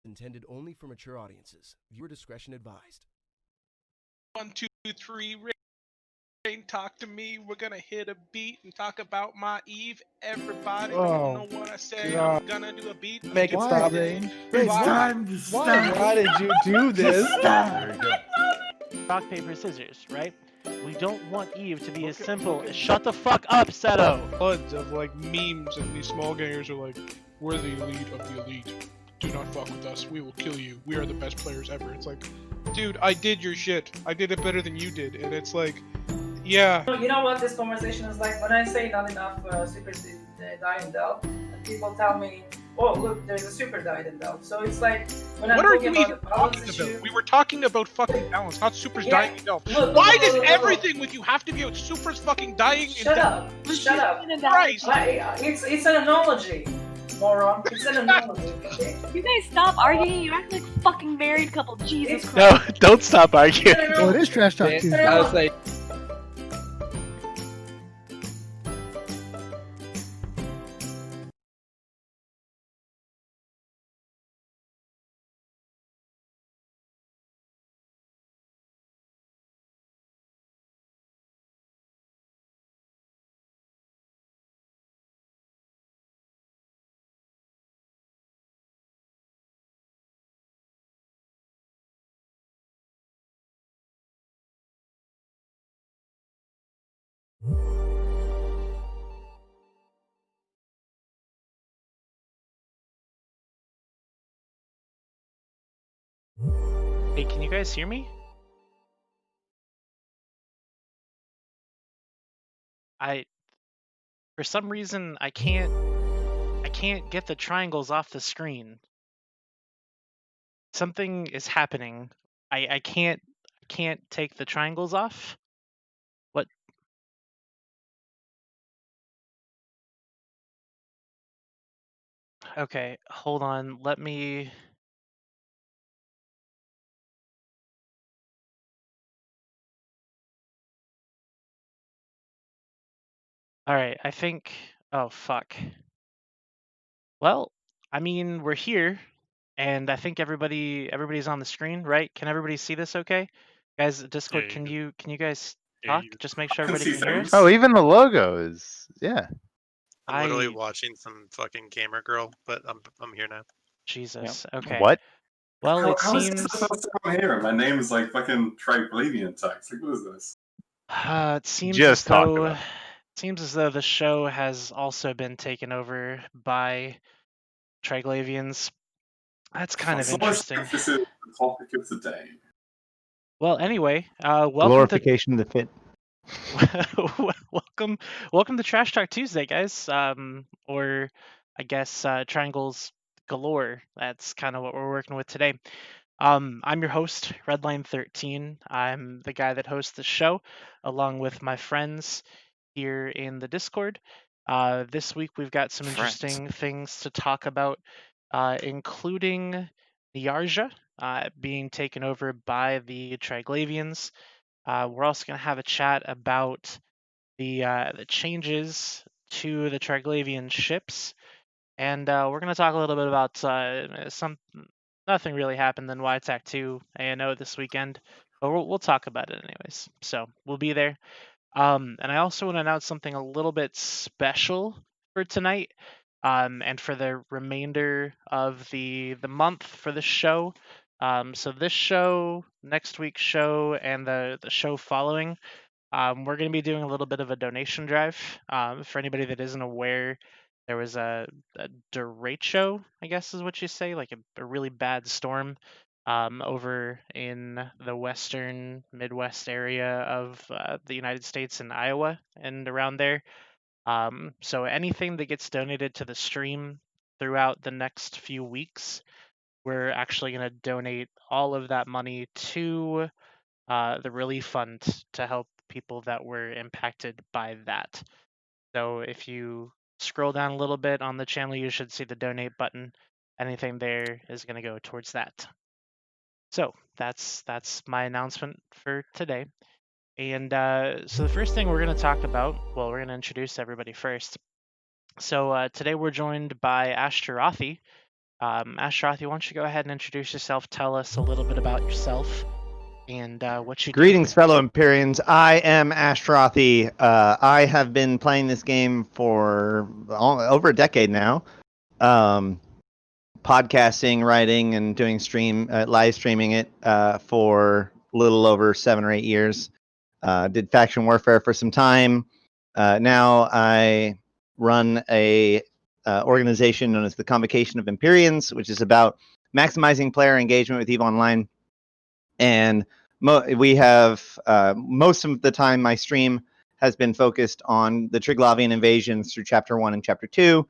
Intended only for mature audiences. Viewer discretion advised. 1, 2, 3, Rain, talk to me. We're gonna hit a beat and talk about my Eve. Everybody, don't know what I say. I'm gonna do a beat. Make it stop, Rain. It's time to stop. Why did you do this? Stop. Rock, paper, scissors, right? We don't want Eve to be as simple as shut the fuck up, Seto! Tons of like memes, and these small gangers are like, we're the elite of the elite. Do not fuck with us. We will kill you. We are the best players ever. It's like, dude, I did your shit. I did it better than you did. And it's like, yeah. You know what this conversation is like? When I say not enough super die in Delft, and people tell me, oh, look, there's a super die in Delft. So it's like, when What I'm are talking you about even the balance talking issue, about? We were talking about fucking balance, not supers Yeah. dying in Delft. Look, Why look, does look, look, everything with you have to be about supers fucking dying in Shut Delft? up! Shut up! Christ. It's an analogy, moron. It's an analogy. Okay? You guys stop arguing. You act like a fucking married couple. Jesus It's- Christ. No, don't stop arguing. It's an Well, it analogy. is trash talk It's Tuesday. an I analogy. say. Hey, can you guys hear me? For some reason, I can't get the triangles off the screen. Something is happening. I can't take the triangles off. What? Okay, hold on. Let me. All right, I think. Oh fuck. Well, I mean, we're here, and I think everybody's on the screen, right? Can everybody see this? Okay, guys, Discord. Yeah, Can you guys yeah, talk? you- Just make sure I can everybody see can hear us. things. Oh, even the logo is I'm literally I watching some fucking gamer girl, but I'm here now. Jesus. Okay. What? Well, it How is seems this supposed to come here? My name is like fucking TRIGLAVIAN text. Like, what is this? it seems Just as talked though about it. seems as though the show has also been taken over by Triglavians. That's kind of It's almost interesting. like this is the topic of the day. Well, anyway, welcome Glorification of the fit. to welcome to Trash Talk Tuesday, guys. Or I guess Triangles Galore. That's kind of what we're working with today. I'm your host, Redline13. I'm the guy that hosts the show, along with my friends here in the Discord. This week we've got some interesting things to talk about, including NIARJA being taken over by the Triglavians. We're also going to have a chat about the changes to the Triglavian ships, and we're going to talk a little bit about nothing really happened in YTAC 2 ANO this weekend, but we'll talk about it anyways. So we'll be there. And I also want to announce something a little bit special for tonight, and for the remainder of the month for the show. So this show, next week's show, and the show following, we're going to be doing a little bit of a donation drive. For anybody that isn't aware, there was a derecho, I guess is what you say, like a really bad storm over in the western Midwest area of the United States in Iowa and around there. So anything that gets donated to the stream throughout the next few weeks, we're actually going to donate all of that money to the relief fund to help people that were impacted by that. So if you scroll down a little bit on the channel, you should see the donate button. Anything there is going to go towards that. So that's my announcement for today. And so the first thing we're going to talk about, well, we're going to introduce everybody first. So today we're joined by Ashtarothi, Ashrothi, why don't you go ahead and introduce yourself? Tell us a little bit about yourself and what you do. Greetings, fellow Empyreans. I am Ashrothi. I have been playing this game for over a decade now. Podcasting, writing, and doing live streaming it for a little over 7 or 8 years. Did faction warfare for some time. Now I run a organization known as the Convocation of Empyreans, which is about maximizing player engagement with EVE Online. And we have most of the time my stream has been focused on the Triglavian invasions through Chapter 1 and Chapter 2.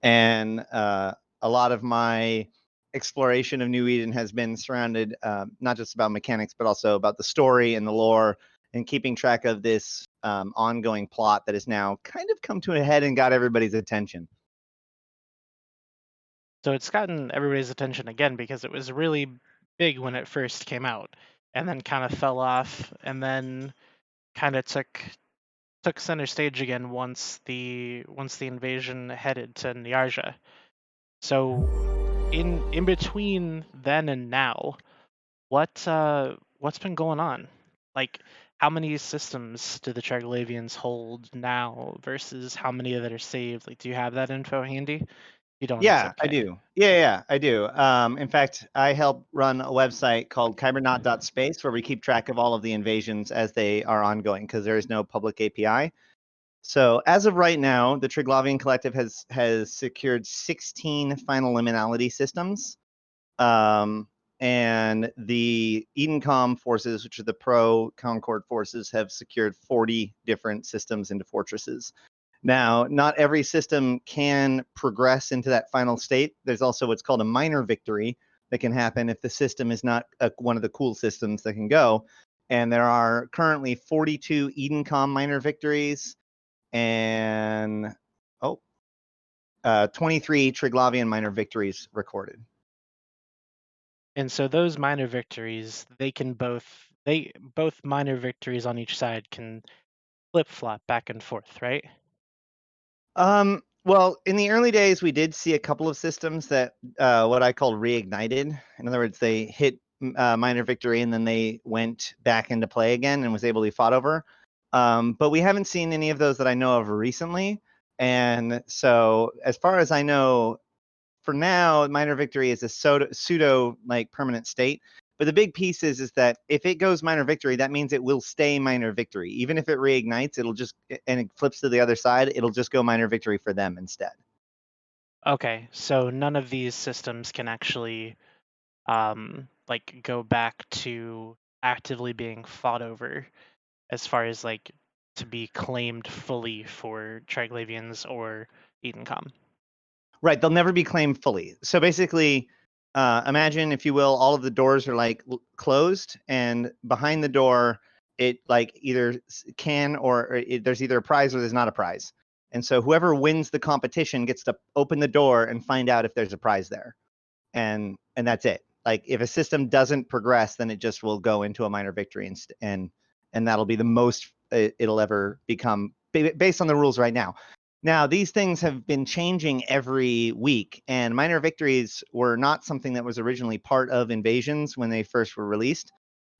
And a lot of my exploration of New Eden has been surrounded not just about mechanics, but also about the story and the lore and keeping track of this ongoing plot that has now kind of come to a head and got everybody's attention. So it's gotten everybody's attention again because it was really big when it first came out, and then kind of fell off, and then kind of took center stage again once the invasion headed to NIARJA. So in between then and now, what's been going on? Like, how many systems do the TRIGLAVIANS hold now versus how many that are saved? Like, do you have that info handy? You don't. Yeah, it's okay. I do. Yeah, I do. In fact, I help run a website called kybernaut.space where we keep track of all of the invasions as they are ongoing because there is no public API. So as of right now, the Triglavian Collective has secured 16 final liminality systems. And the EdenCom forces, which are the pro Concord forces, have secured 40 different systems into fortresses. Now, not every system can progress into that final state. There's also what's called a minor victory that can happen if the system is not one of the cool systems that can go. And there are currently 42 EdenCom minor victories and 23 Triglavian minor victories recorded. And so those minor victories, both minor victories on each side can flip-flop back and forth, right? Well, in the early days, we did see a couple of systems that what I call reignited. In other words, they hit minor victory and then they went back into play again and was able to be fought over. But we haven't seen any of those that I know of recently. And so as far as I know, for now, minor victory is a pseudo like permanent state. But the big piece is that if it goes minor victory, that means it will stay minor victory. Even if it reignites, and it flips to the other side, it'll just go minor victory for them instead. Okay, so none of these systems can actually like go back to actively being fought over as far as like to be claimed fully for Triglavians or EdenCom. Right, they'll never be claimed fully. So basically, imagine, if you will, all of the doors are like closed, and behind the door, it like either can or there's either a prize or there's not a prize. And so whoever wins the competition gets to open the door and find out if there's a prize there. And that's it. Like if a system doesn't progress, then it just will go into a minor victory and that'll be the most it'll ever become based on the rules right now. Now, these things have been changing every week, and minor victories were not something that was originally part of invasions when they first were released,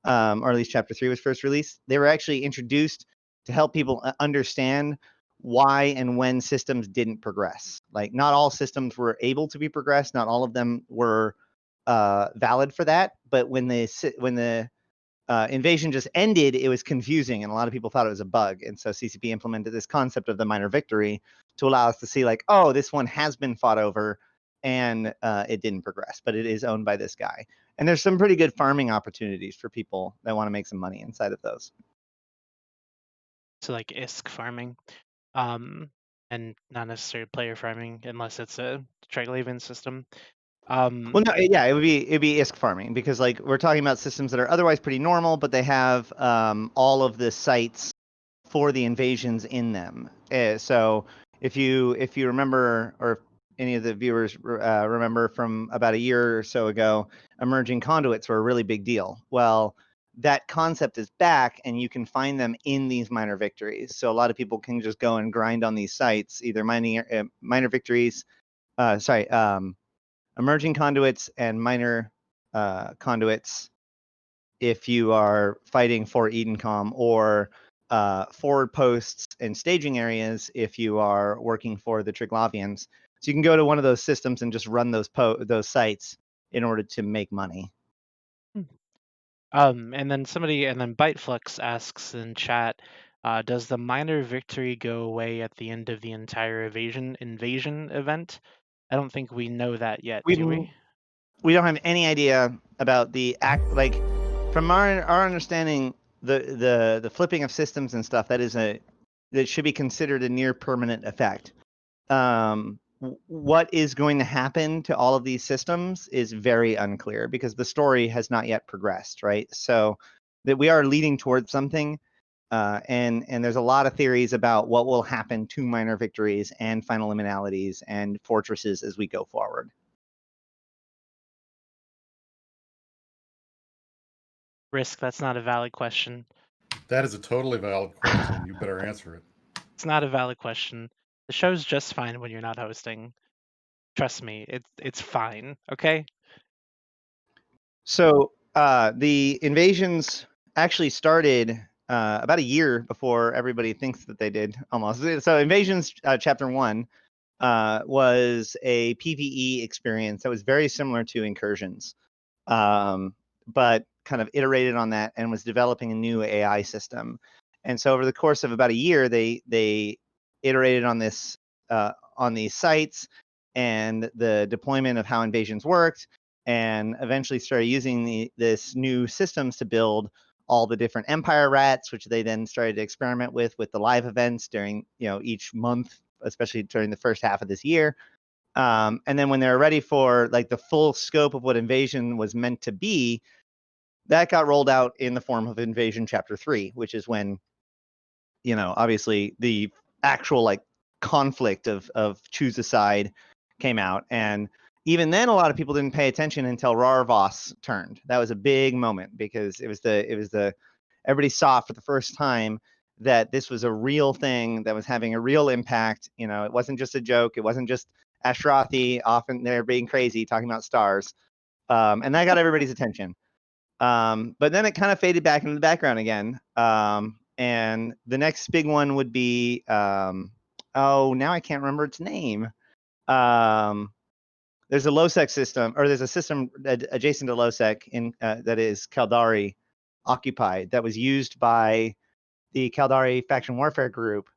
or at least Chapter 3 was first released. They were actually introduced to help people understand why and when systems didn't progress. Like, not all systems were able to be progressed. Not all of them were valid for that. But when the invasion just ended, it was confusing, and a lot of people thought it was a bug. And so CCP implemented this concept of the minor victory to allow us to see, like, oh, this one has been fought over, and it didn't progress, but it is owned by this guy. And there's some pretty good farming opportunities for people that want to make some money inside of those. So like ISK farming, and not necessarily player farming unless it's a Triglavian system. Well, no, yeah, it'd be ISK farming, because like we're talking about systems that are otherwise pretty normal, but they have all of the sites for the invasions in them. So if you remember, or if any of the viewers remember from about a year or so ago, emerging conduits were a really big deal. Well, that concept is back, and you can find them in these minor victories. So a lot of people can just go and grind on these sites, either minor victories, emerging conduits and minor conduits if you are fighting for Edencom, or forward posts and staging areas if you are working for the Triglavians. So you can go to one of those systems and just run those sites in order to make money. And then Byteflux asks in chat, does the minor victory go away at the end of the entire invasion event? I don't think we know that yet, do we? We don't have any idea about the from our understanding, the flipping of systems and stuff, that should be considered a near permanent effect. What is going to happen to all of these systems is very unclear because the story has not yet progressed, right? So that we are leading towards something, and there's a lot of theories about what will happen to minor victories and final liminalities and fortresses as we go forward. Risk, that's not a valid question. That is a totally valid question. You better answer it. It's not a valid question. The show's just fine when you're not hosting. Trust me, it's fine, okay? So the invasions actually started about a year before everybody thinks that they did, almost. So Invasions Chapter 1 was a PvE experience that was very similar to Incursions, but kind of iterated on that and was developing a new AI system. And so over the course of about a year, they iterated on this on these sites and the deployment of how invasions worked, and eventually started using this new systems to build all the different empire rats, which they then started to experiment with the live events during each month, especially during the first half of this year. And then when they were ready for like the full scope of what invasion was meant to be, that got rolled out in the form of Invasion Chapter 3, which is when, obviously the actual like conflict of choose a side came out. And even then, a lot of people didn't pay attention until Rarvos turned. That was a big moment because it was the everybody saw for the first time that this was a real thing that was having a real impact. It wasn't just a joke. It wasn't just Ashrathi often they're being crazy talking about stars, and that got everybody's attention. But then it kind of faded back into the background again. And the next big one would be now I can't remember its name. There's a Losec system, or there's a system adjacent to Losec that is Caldari occupied, that was used by the Caldari faction warfare group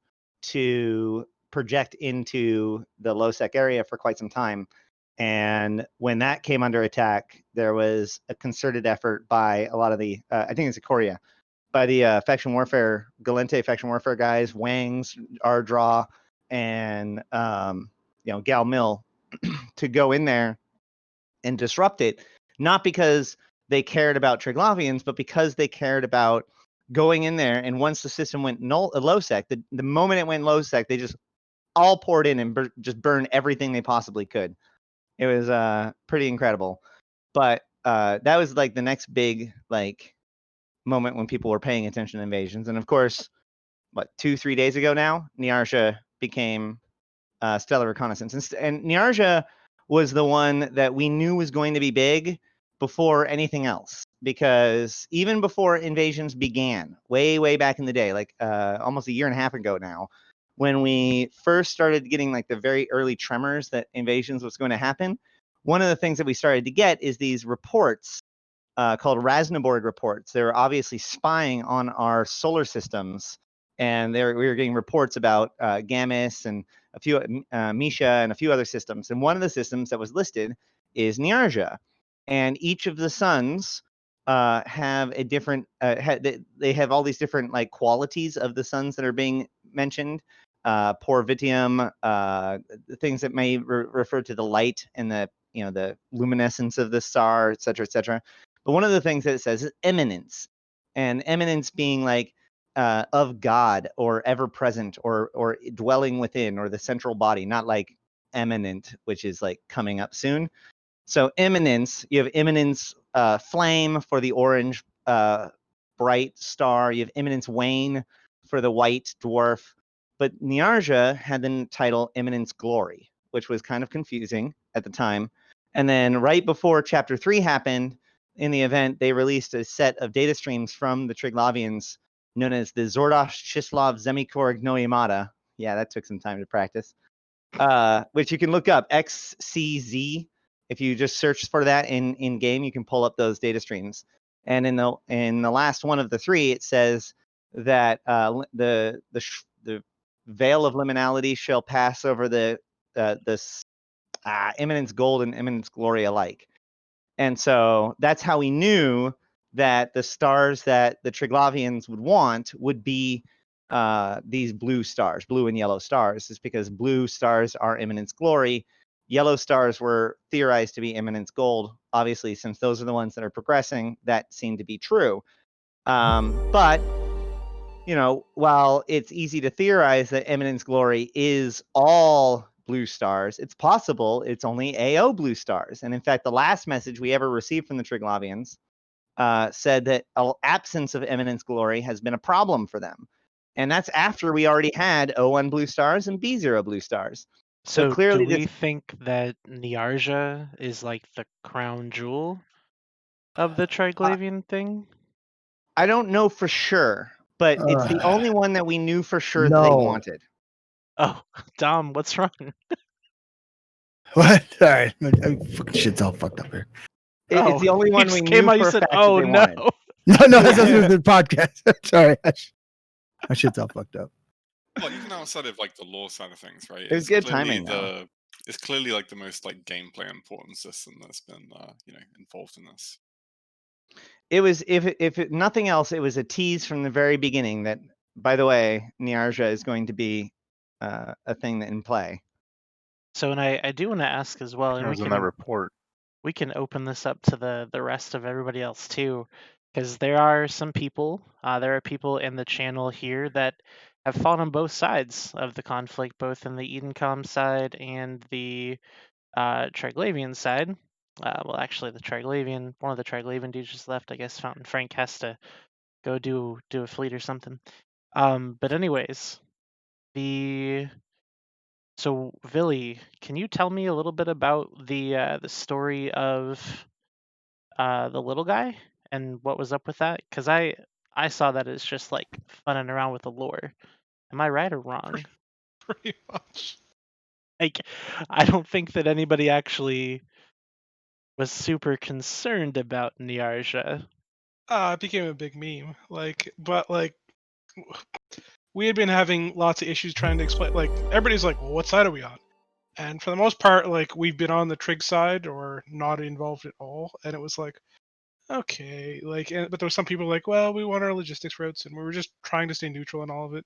to project into the Losec area for quite some time. And when that came under attack, there was a concerted effort by a lot of the, I think it's Ikoria, by the faction warfare, Galente faction warfare guys, Wangs, Ardraw, and Gal Mill, to go in there and disrupt it, not because they cared about Triglavians, but because they cared about going in there. And once the system went low-sec, the moment it went low-sec, they just all poured in and just burned everything they possibly could. It was pretty incredible. But that was like the next big like moment when people were paying attention to invasions. And of course, 2-3 days ago now, NIARJA became Stellar Reconnaissance. And NIARJA was the one that we knew was going to be big before anything else, because even before invasions began, way back in the day, like almost a year and a half ago now, when we first started getting like the very early tremors that invasions was going to happen, one of the things that we started to get is these reports called Rasnaborg reports. They were obviously spying on our solar systems, and we were getting reports about Gamis and a few Misha and a few other systems. And one of the systems that was listed is NIARJA, and each of the suns have a different. They have all these different like qualities of the suns that are being mentioned. Porvitium, things that may refer to the light and the luminescence of the star, et cetera, et cetera. But one of the things that it says is eminence, and eminence being like of God, or ever present, or dwelling within, or the central body, not like eminent, which is like coming up soon. So eminence, you have eminence flame for the orange bright star. You have eminence wane for the white dwarf. But NIARJA had the title Eminence Glory, which was kind of confusing at the time. And then right before Chapter 3 happened, in the event, they released a set of data streams from the Triglavians known as the Zordosh Chislov Zemikorg Noimata. Yeah, that took some time to practice. Which you can look up, XCZ. If you just search for that in game, you can pull up those data streams. And in the last one of the three, it says that the veil of liminality shall pass over the Eminence Gold and Eminence Glory alike. And so that's how we knew that the stars that the Triglavians would want would be these blue stars, blue and yellow stars, is because blue stars are Eminence Glory. Yellow stars were theorized to be Eminence Gold. Obviously, since those are the ones that are progressing, that seemed to be true. But, you know, while it's easy to theorize that Eminence Glory is all blue stars, it's possible it's only AO blue stars. And in fact, the last message we ever received from the Triglavians said that absence of Eminence Glory has been a problem for them. And that's after we already had O1 blue stars and B0 blue stars. So clearly, do we think that NIARJA is like the crown jewel of the Triglavian thing? I don't know for sure, but it's the only one that we knew for sure they No. wanted. Oh, Dom, what's wrong? What? All right, fucking shit's all fucked up here. It's the only one we knew came out, for you a said, fact "Oh that they no." wanted. No, that's nothing to do with the podcast. Sorry, my shit's all fucked up. Well, even outside of like the lore side of things, right? It was good timing, though. It's clearly like the most like gameplay important system that's been involved in this. It was, if nothing else, it was a tease from the very beginning that, by the way, NIARJA is going to be a thing that in play. So, and I do want to ask as well, and It was in that report. We can open this up to the rest of everybody else too, because there are some people, there are people in the channel here that have fought on both sides of the conflict, both in the Edencom side and the Triglavian side. Well, actually, one of the Triglavian dudes just left. I guess Fountain Frank has to go do a fleet or something. But anyways, so Villy, can you tell me a little bit about the story of the little guy and what was up with that? Because I saw that as just like funning around with the lore. Am I right or wrong? Pretty much. Like, I don't think that anybody actually was super concerned about NIARJA. It became a big meme. But we had been having lots of issues trying to explain. Like, everybody's like, well, what side are we on? And for the most part, like, we've been on the Trig side or not involved at all. And it was like, okay. But there were some people like, well, we want our logistics routes, and we were just trying to stay neutral in all of it.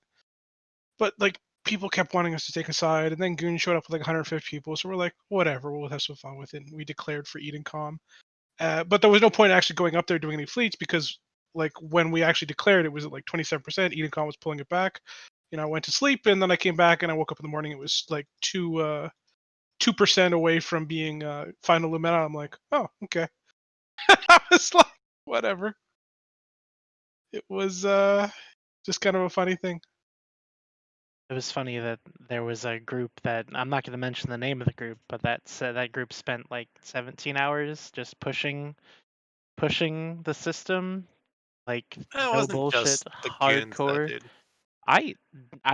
But, like, people kept wanting us to take a side, and then Goon showed up with like 150 people, so we're like, whatever, we'll have some fun with it. And we declared for Edencom. But there was no point actually going up there doing any fleets because, like, when we actually declared, it was at like 27%. Edencom was pulling it back. I went to sleep, and then I came back, and I woke up in the morning. It was like 2% away from being final Lumena. I'm like, oh, okay. I was like, whatever. It was just kind of a funny thing. It was funny that there was a group that, I'm not going to mention the name of the group, but that group spent like 17 hours just pushing the system, like no bullshit, hardcore. I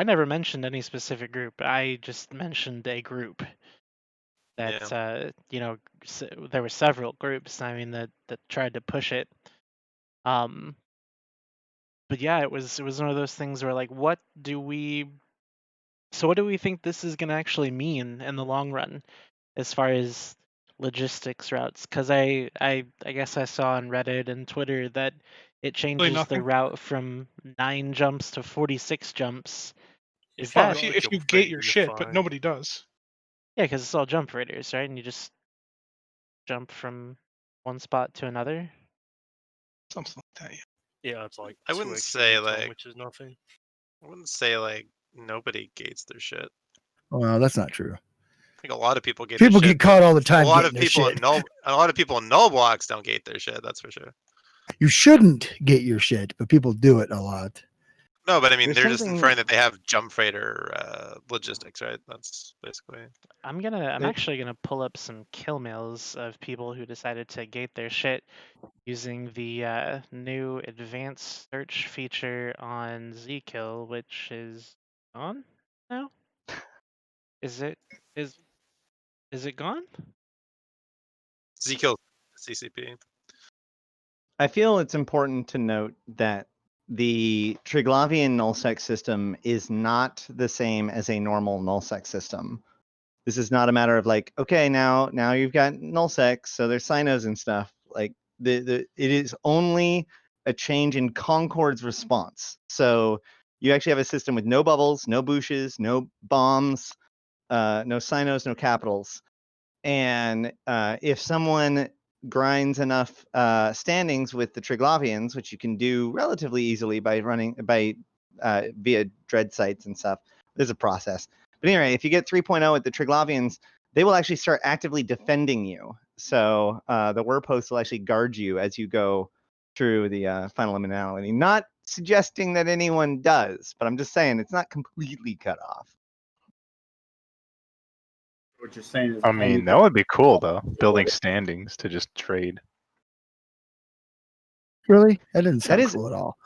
never mentioned any specific group. I just mentioned a group that there were several groups. I mean that tried to push it. But yeah, it was one of those things where like, what do we think this is going to actually mean in the long run as far as logistics routes? Because I guess I saw on Reddit and Twitter that it changes the route from 9 jumps to 46 jumps. Is that if you gate your shit, but nobody does. Yeah, because it's all jump raiders, right? And you just jump from one spot to another. Something like that. Yeah, it's like I wouldn't say like, which is nothing. I wouldn't say like nobody gates their shit. Well, that's not true. I think a lot of people gate. People their get caught all the time. A lot of getting people their shit. a lot of people in no blocks don't gate their shit. That's for sure. You shouldn't get your shit, but people do it a lot. No, but I mean, There's they're just something- inferring that they have jump freighter logistics, right? That's basically. I'm actually gonna pull up some kill mails of people who decided to gate their shit using the new advanced search feature on Zkill, which is on now. Is it gone? Zkill CCP. I feel it's important to note that the Triglavian nullsec system is not the same as a normal nullsec system. This is not a matter of like, okay, now you've got nullsec, so there's sinos and stuff. Like it is only a change in Concord's response. So you actually have a system with no bubbles, no bushes, no bombs, no sinos, no capitals. And if someone grinds enough standings with the Triglavians, which you can do relatively easily by running via dread sites and stuff, there's a process. But anyway, if you get 3.0 with the Triglavians, they will actually start actively defending you. So the Werposts will actually guard you as you go through the final liminality. Not suggesting that anyone does, but I'm just saying it's not completely cut off. What you're saying is, I mean, that would be cool though. Building standings to just trade. Really? That didn't sound That is cool at all.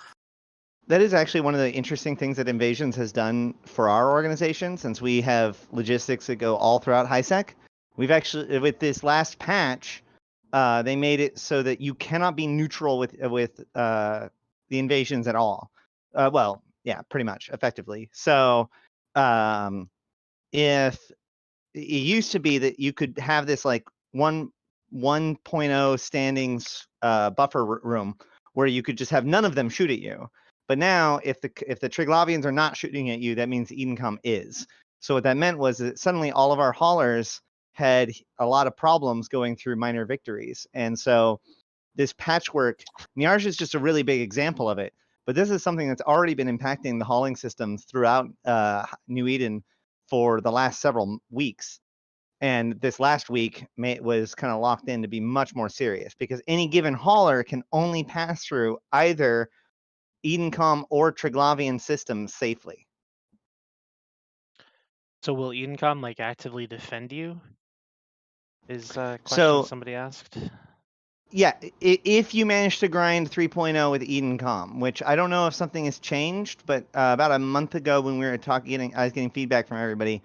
That is actually one of the interesting things that Invasions has done for our organization, since we have logistics that go all throughout HiSec. We've actually, with this last patch, they made it so that you cannot be neutral with the invasions at all. Well, yeah, pretty much, effectively. So, if it used to be that you could have this like 1.0 standings buffer room where you could just have none of them shoot at you. But now, if the Triglavians are not shooting at you, that means Edencom is. So what that meant was that suddenly all of our haulers had a lot of problems going through minor victories. And so this patchwork, NIARJA is just a really big example of it. But this is something that's already been impacting the hauling systems throughout New Eden for the last several weeks. And this last week was kind of locked in to be much more serious, because any given hauler can only pass through either Edencom or Triglavian systems safely. So will Edencom like actively defend you? Is a question So somebody asked. yeah, if you manage to grind 3.0 with Edencom, which I don't know if something has changed, but about a month ago when we were I was getting feedback from everybody.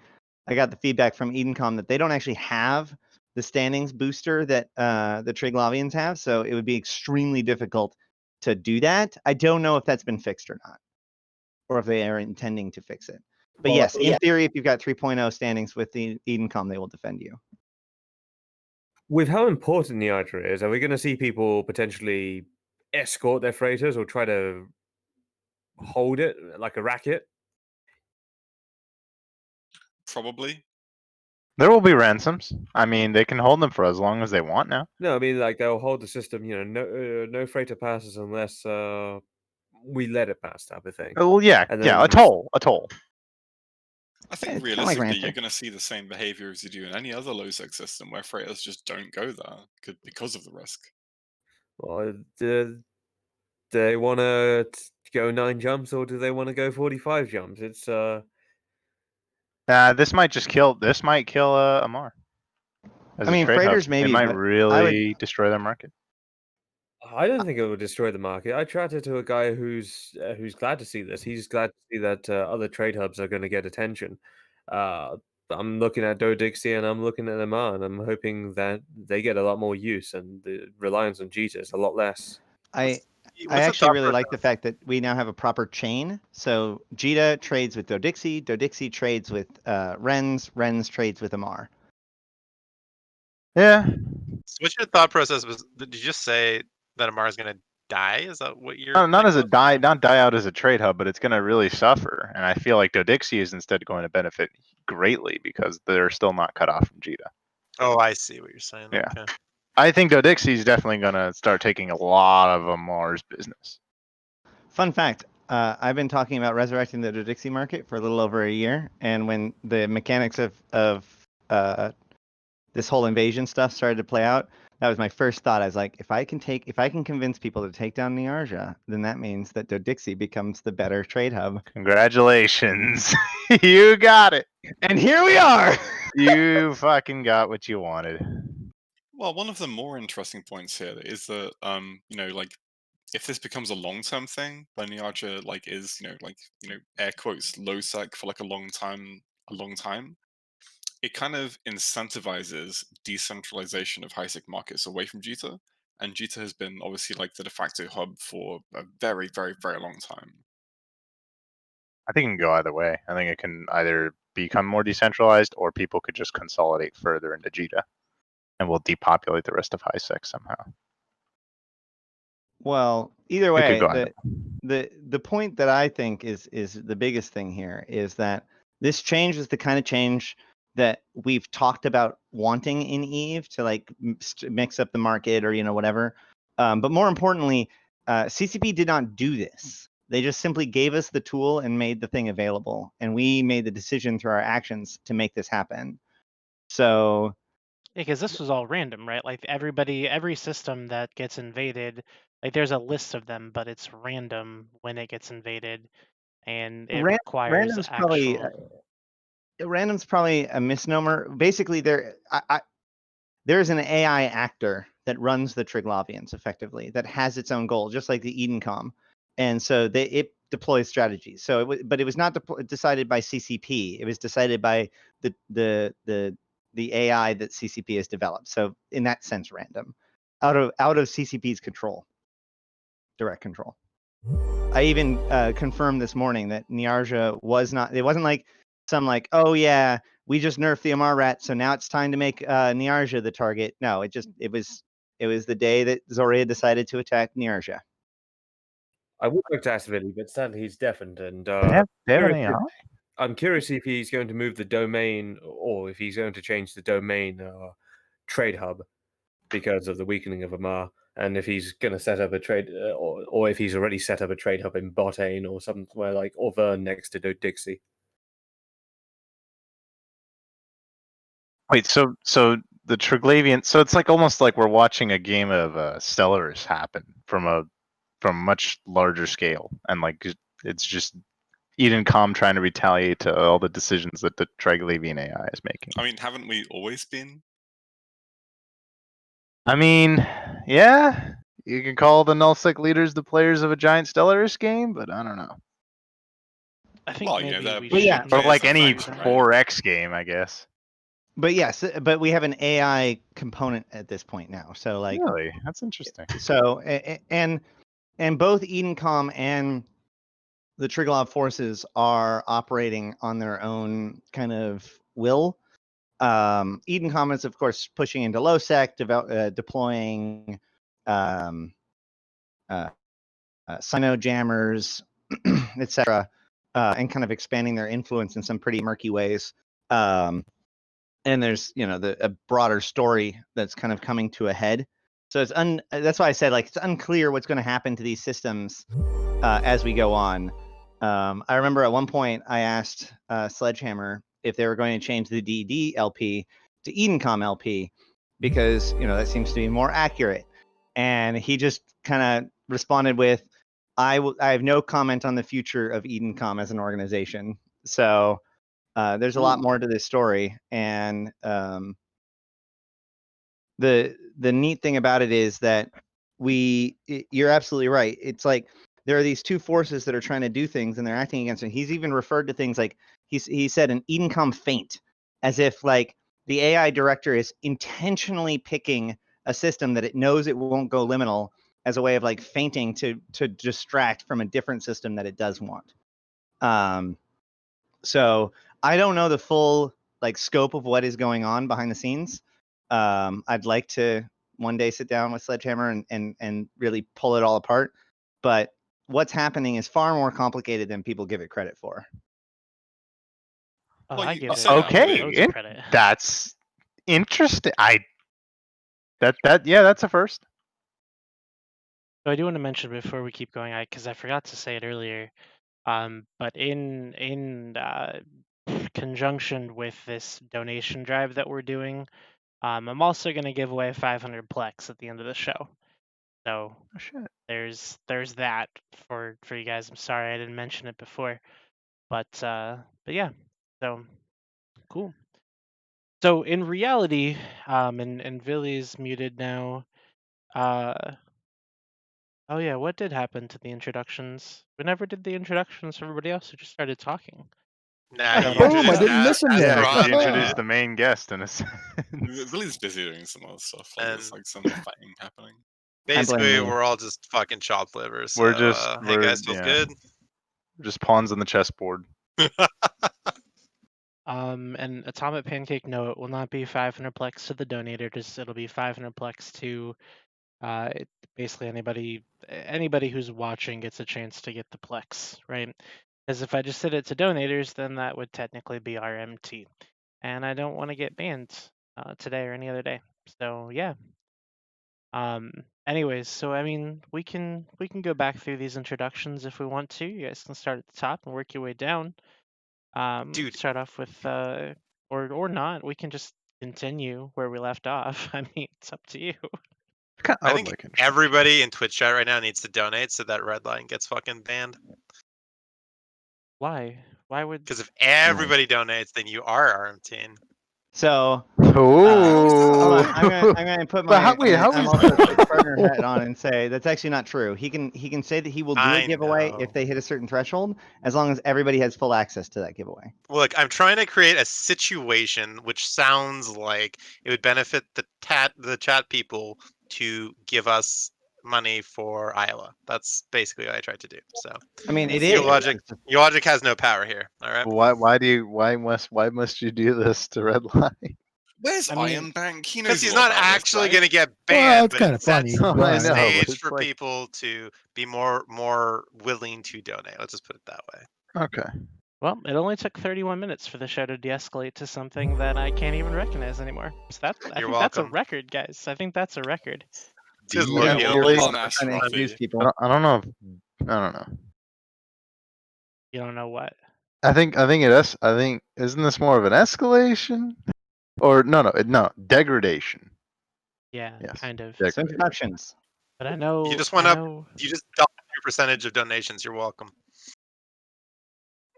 I got the feedback from Edencom that they don't actually have the standings booster that the Triglavians have, so it would be extremely difficult to do that. I don't know if that's been fixed or not, or if they are intending to fix it. But Well, yes, in theory, if you've got 3.0 standings with the Edencom, they will defend you. With how important NIARJA is, are we going to see people potentially escort their freighters or try to hold it like a racket? Probably. There will be ransoms. I mean, they can hold them for as long as they want now. No, I mean like they'll hold the system. No freighter passes unless we let it pass, type of thing. Oh, well, yeah, And yeah, then a toll. I think It's kinda like realistically, you're Ransom. going to see the same behavior as you do in any other low-sec system where freighters just don't go there because of the risk. Well, do they want to go 9 jumps or do they want to go 45 jumps? It's This might just kill. This might kill Amar. As I mean, a trade hub, freighters it maybe, might but really destroy their market. I don't think it will destroy the market. I chatted to a guy who's glad to see this. He's glad to see that other trade hubs are going to get attention. I'm looking at Dodixie and I'm looking at Amar, and I'm hoping that they get a lot more use and the reliance on Jita is a lot less. I actually really like the fact that we now have a proper chain. So Jita trades with Dodixie, Dodixie trades with Renz, Renz trades with Amar. Yeah. So what's your thought process? Did you just say that Amar is gonna die? Is that what you're? No, not as a thinking? not die out as a trade hub, but it's going to really suffer. And I feel like Dodixie is instead going to benefit greatly because they're still not cut off from Jita. Oh, I see what you're saying. Yeah. Okay. I think Dodixie is definitely going to start taking a lot of Amar's business. Fun fact, I've been talking about resurrecting the Dodixie market for a little over a year, and when the mechanics of this whole invasion stuff started to play out, That was my first thought. I was like, if I can convince people to take down NIARJA, then that means that Dodixie becomes the better trade hub. Congratulations. You got it. And here we are. You fucking got what you wanted. Well, one of the more interesting points here is that, you know, like, if this becomes a long-term thing, when NIARJA like is, air quotes low sec for like a long time, it kind of incentivizes decentralization of high sec markets away from Jita, and Jita has been obviously like the de facto hub for a very, very, very long time. I think it can go either way. I think it can either become more decentralized, or people could just consolidate further into Jita, and we'll depopulate the rest of high sec somehow. Well, either It could way, go either. the point that I think is the biggest thing here is that this change is the kind of change that we've talked about wanting in Eve to like mix up the market or whatever. But more importantly, CCP did not do this. They just simply gave us the tool and made the thing available, and we made the decision through our actions to make this happen. So because this was all random, right? Like every system that gets invaded, like there's a list of them, but it's random when it gets invaded, and it requires random's actual. Random's probably a misnomer. Basically, there's an AI actor that runs the TRIGLAVIANS effectively that has its own goal, just like the EdenCom, and so it deploys strategies. So, but it was not decided by CCP. It was decided by the AI that CCP has developed. So, in that sense, random, out of CCP's control, direct control. I even confirmed this morning that NIARJA was not. It wasn't like some like, oh yeah, we just nerfed the Amar rat, so now it's time to make NIARJA the target. No, it was the day that Zoria decided to attack NIARJA. I would like to ask Vinny, but sadly he's deafened, and I'm curious if he's going to move the domain, or if he's going to change the domain trade hub because of the weakening of Amar, and if he's going to set up a trade, or if he's already set up a trade hub in Botane or somewhere like Auvergne next to Dixie. Wait, so the TRIGLAVIAN, so it's like almost like we're watching a game of Stellaris happen from a much larger scale, and like it's just EdenCom trying to retaliate to all the decisions that the TRIGLAVIAN AI is making. I mean, haven't we always been? I mean, yeah, you can call the nullsec leaders the players of a giant Stellaris game, but I don't know. I think maybe we should. Or like any 4X game, I guess. But yes, but we have an AI component at this point now. So like, really, that's interesting. So and both EdenCom and the Triglav forces are operating on their own kind of will. EdenCom is of course pushing into low sec, deploying Sino jammers, etc., and kind of expanding their influence in some pretty murky ways. And there's a broader story that's kind of coming to a head. So it's that's why I said like it's unclear what's going to happen to these systems as we go on. I remember at one point I asked Sledgehammer if they were going to change the DD LP to EdenCom LP because that seems to be more accurate, and he just kind of responded with, I have no comment on the future of EdenCom as an organization. So there's a lot more to this story, and the neat thing about it is that you're absolutely right. It's like there are these two forces that are trying to do things, and they're acting against it. He's even referred to things like he said an EdenCom feint, as if like the AI director is intentionally picking a system that it knows it won't go liminal as a way of like feinting to distract from a different system that it does want. So I don't know the full like scope of what is going on behind the scenes. I'd like to one day sit down with Sledgehammer and really pull it all apart. But what's happening is far more complicated than people give it credit for. Oh, I give it okay, loads of credit. That's interesting. That's a first. So I do want to mention before we keep going, because I forgot to say it earlier, but in conjunction with this donation drive that we're doing, I'm also going to give away 500 Plex at the end of the show. So Oh, shit. there's that for you guys. I'm sorry I didn't mention it before, but yeah. So cool. So in reality, and Villy's muted now. Oh yeah, what did happen to the introductions? We never did the introductions for everybody else who just started talking. Nah, you Boom! I introduced didn't miss him there. Yeah, because you Right. introduced the main guest in a sense. Billy's busy doing some other stuff. Like there's And like some fighting happening. basically, Lily. we're all just fucking chopped liver. So, We're just, hey guys, feels yeah. good. We're just pawns on the chessboard. And Atomic Pancake, no, it will not be 500 Plex to the donator. It'll be 500 Plex to basically anybody who's watching gets a chance to get the Plex, right? Because if I just did it to donators, then that would technically be RMT, and I don't want to get banned today or any other day. So yeah. Anyways, so I mean, we can go back through these introductions if we want to. You guys can start at the top and work your way down. Dude. Start off with or not. We can just continue where we left off. I mean, it's up to you. I think everybody in Twitch chat right now needs to donate so that red line gets fucking banned. Why? Why would? Because if everybody donates, then you are RMT. So, Ooh. hold on. I'm gonna put my I'm also partner hat on and say that's actually not true. He can say that he will do a giveaway if they hit a certain threshold, as long as everybody has full access to that giveaway. Look, I'm trying to create a situation which sounds like it would benefit the chat people to give us money for Iowa. That's basically what I tried to do. So I mean, it your is. Your logic has no power here. All right. Why must you do this to Redline? Where's Iron Bank? He knows Because he's a lot not about this, actually right? going to get Well, banned, it's but kinda it sets funny, the but- I know, but stage it's for like- people to be more willing to donate. Let's just put it that way. Okay. Well, it only took 31 minutes for the show to de-escalate to something that I can't even recognize anymore. So I You're think that's a welcome. record, guys. I think that's a record. Just Yeah, look, well, you'll- Trying to introduce people. I don't know. I don't know. You don't know what? I think it is. I think isn't this more of an escalation, or no degradation? Yeah, Yes. kind of. So introductions. But I know you just went I up. know- You just doubled your percentage of donations. You're welcome.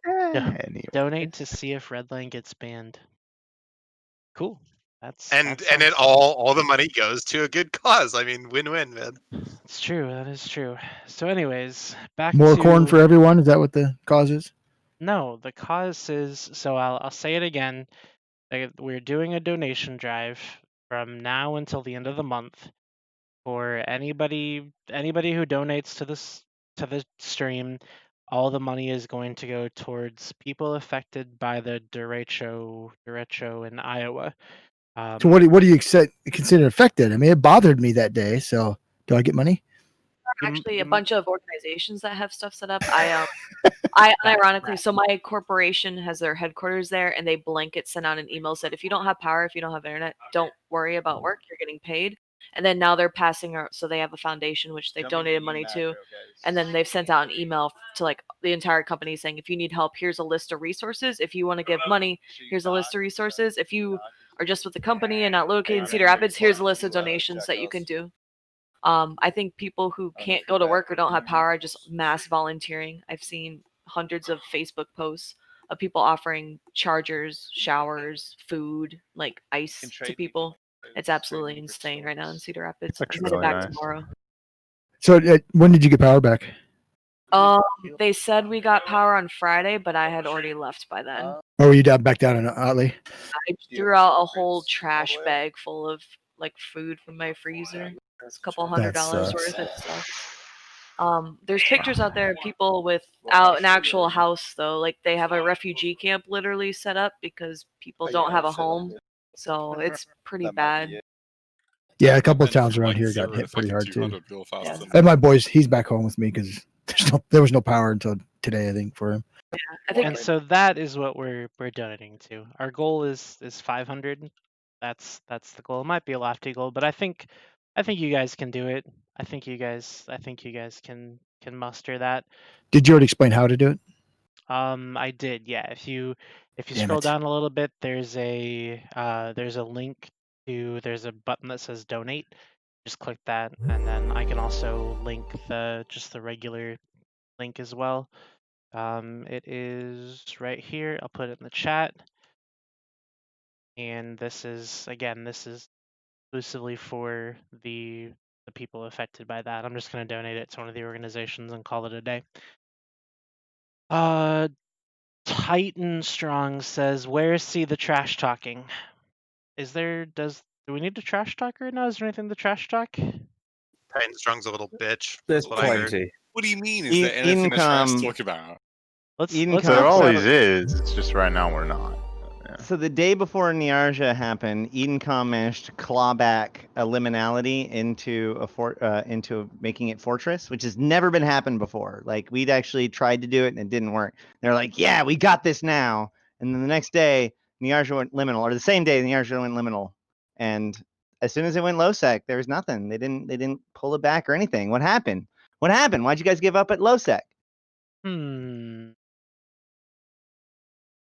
Anyway. Donate to see if Redline gets banned. Cool. And that it sounds- all the money goes to a good cause. I mean, win-win, man. It's true. That is true. So, anyways, back More to corn for everyone. Is that what the cause is? No, the cause is so I'll say it again. We're doing a donation drive from now until the end of the month for anybody who donates to the stream. All the money is going to go towards people affected by the derecho in Iowa. So what do you consider affected? I mean, it bothered me that day. So do I get money? Actually, a bunch of organizations that have stuff set up. I unironically, so my corporation has their headquarters there, and they blanket sent out an email said, if you don't have power, if you don't have internet, don't worry about work. You're getting paid. And then now they're passing out, so they have a foundation which they've donated money to, and then they've sent out an email to like the entire company saying, if you need help, here's a list of resources. If you want to give money, here's a list of resources. If you are just with the company and not located in Cedar Rapids, here's a list of donations that you can do. I think people who can't go to work or don't have power are just mass volunteering. I've seen hundreds of Facebook posts of people offering chargers, showers, food, like ice to people. It's absolutely insane right now in Cedar Rapids. That's I'm headed really back nice. tomorrow. So when did you get power back? They said we got power on Friday, but I had already left by then. Or were you back down in Otley? I threw out a whole trash bag full of like food from my freezer. It's a couple $100 sucks. worth of stuff. There's pictures out there of people without an actual house though. Like they have a refugee camp literally set up because people don't have a home. So it's pretty bad. Yeah, a couple of towns around here got hit pretty hard too. Yeah. And my boys, he's back home with me because there was no power until today, I think, for him. And so that is what we're donating to. Our goal is 500. That's the goal. It might be a lofty goal, but I think you guys can do it. I think you guys can muster that. Did you already explain how to do it? I did, yeah. If you Damn scroll it. down a little bit, there's a link there's a button that says donate. Just click that, and then I can also link just the regular link as well. It is right here. I'll put it in the chat. And this is exclusively for the people affected by that. I'm just going to donate it to one of the organizations and call it a day. Titan Strong says, "Where see the trash talking? Do we need to trash talk right now? Is there anything to trash talk?" Titan Strong's a little bitch. There's That's what I heard. plenty. What do you mean? Is there anything to try to talk about? Let's There talk always about- is. It's just right now we're not. So the day before NIARJA happened, EdenCom managed to claw back a liminality into making it Fortress, which has never been happened before. Like we'd actually tried to do it and it didn't work. They're like, "Yeah, we got this now." And then the next day, NIARJA went liminal, or the same day, NIARJA went liminal. And as soon as it went low sec, there was nothing. They didn't pull it back or anything. What happened? What happened? Why'd you guys give up at low sec?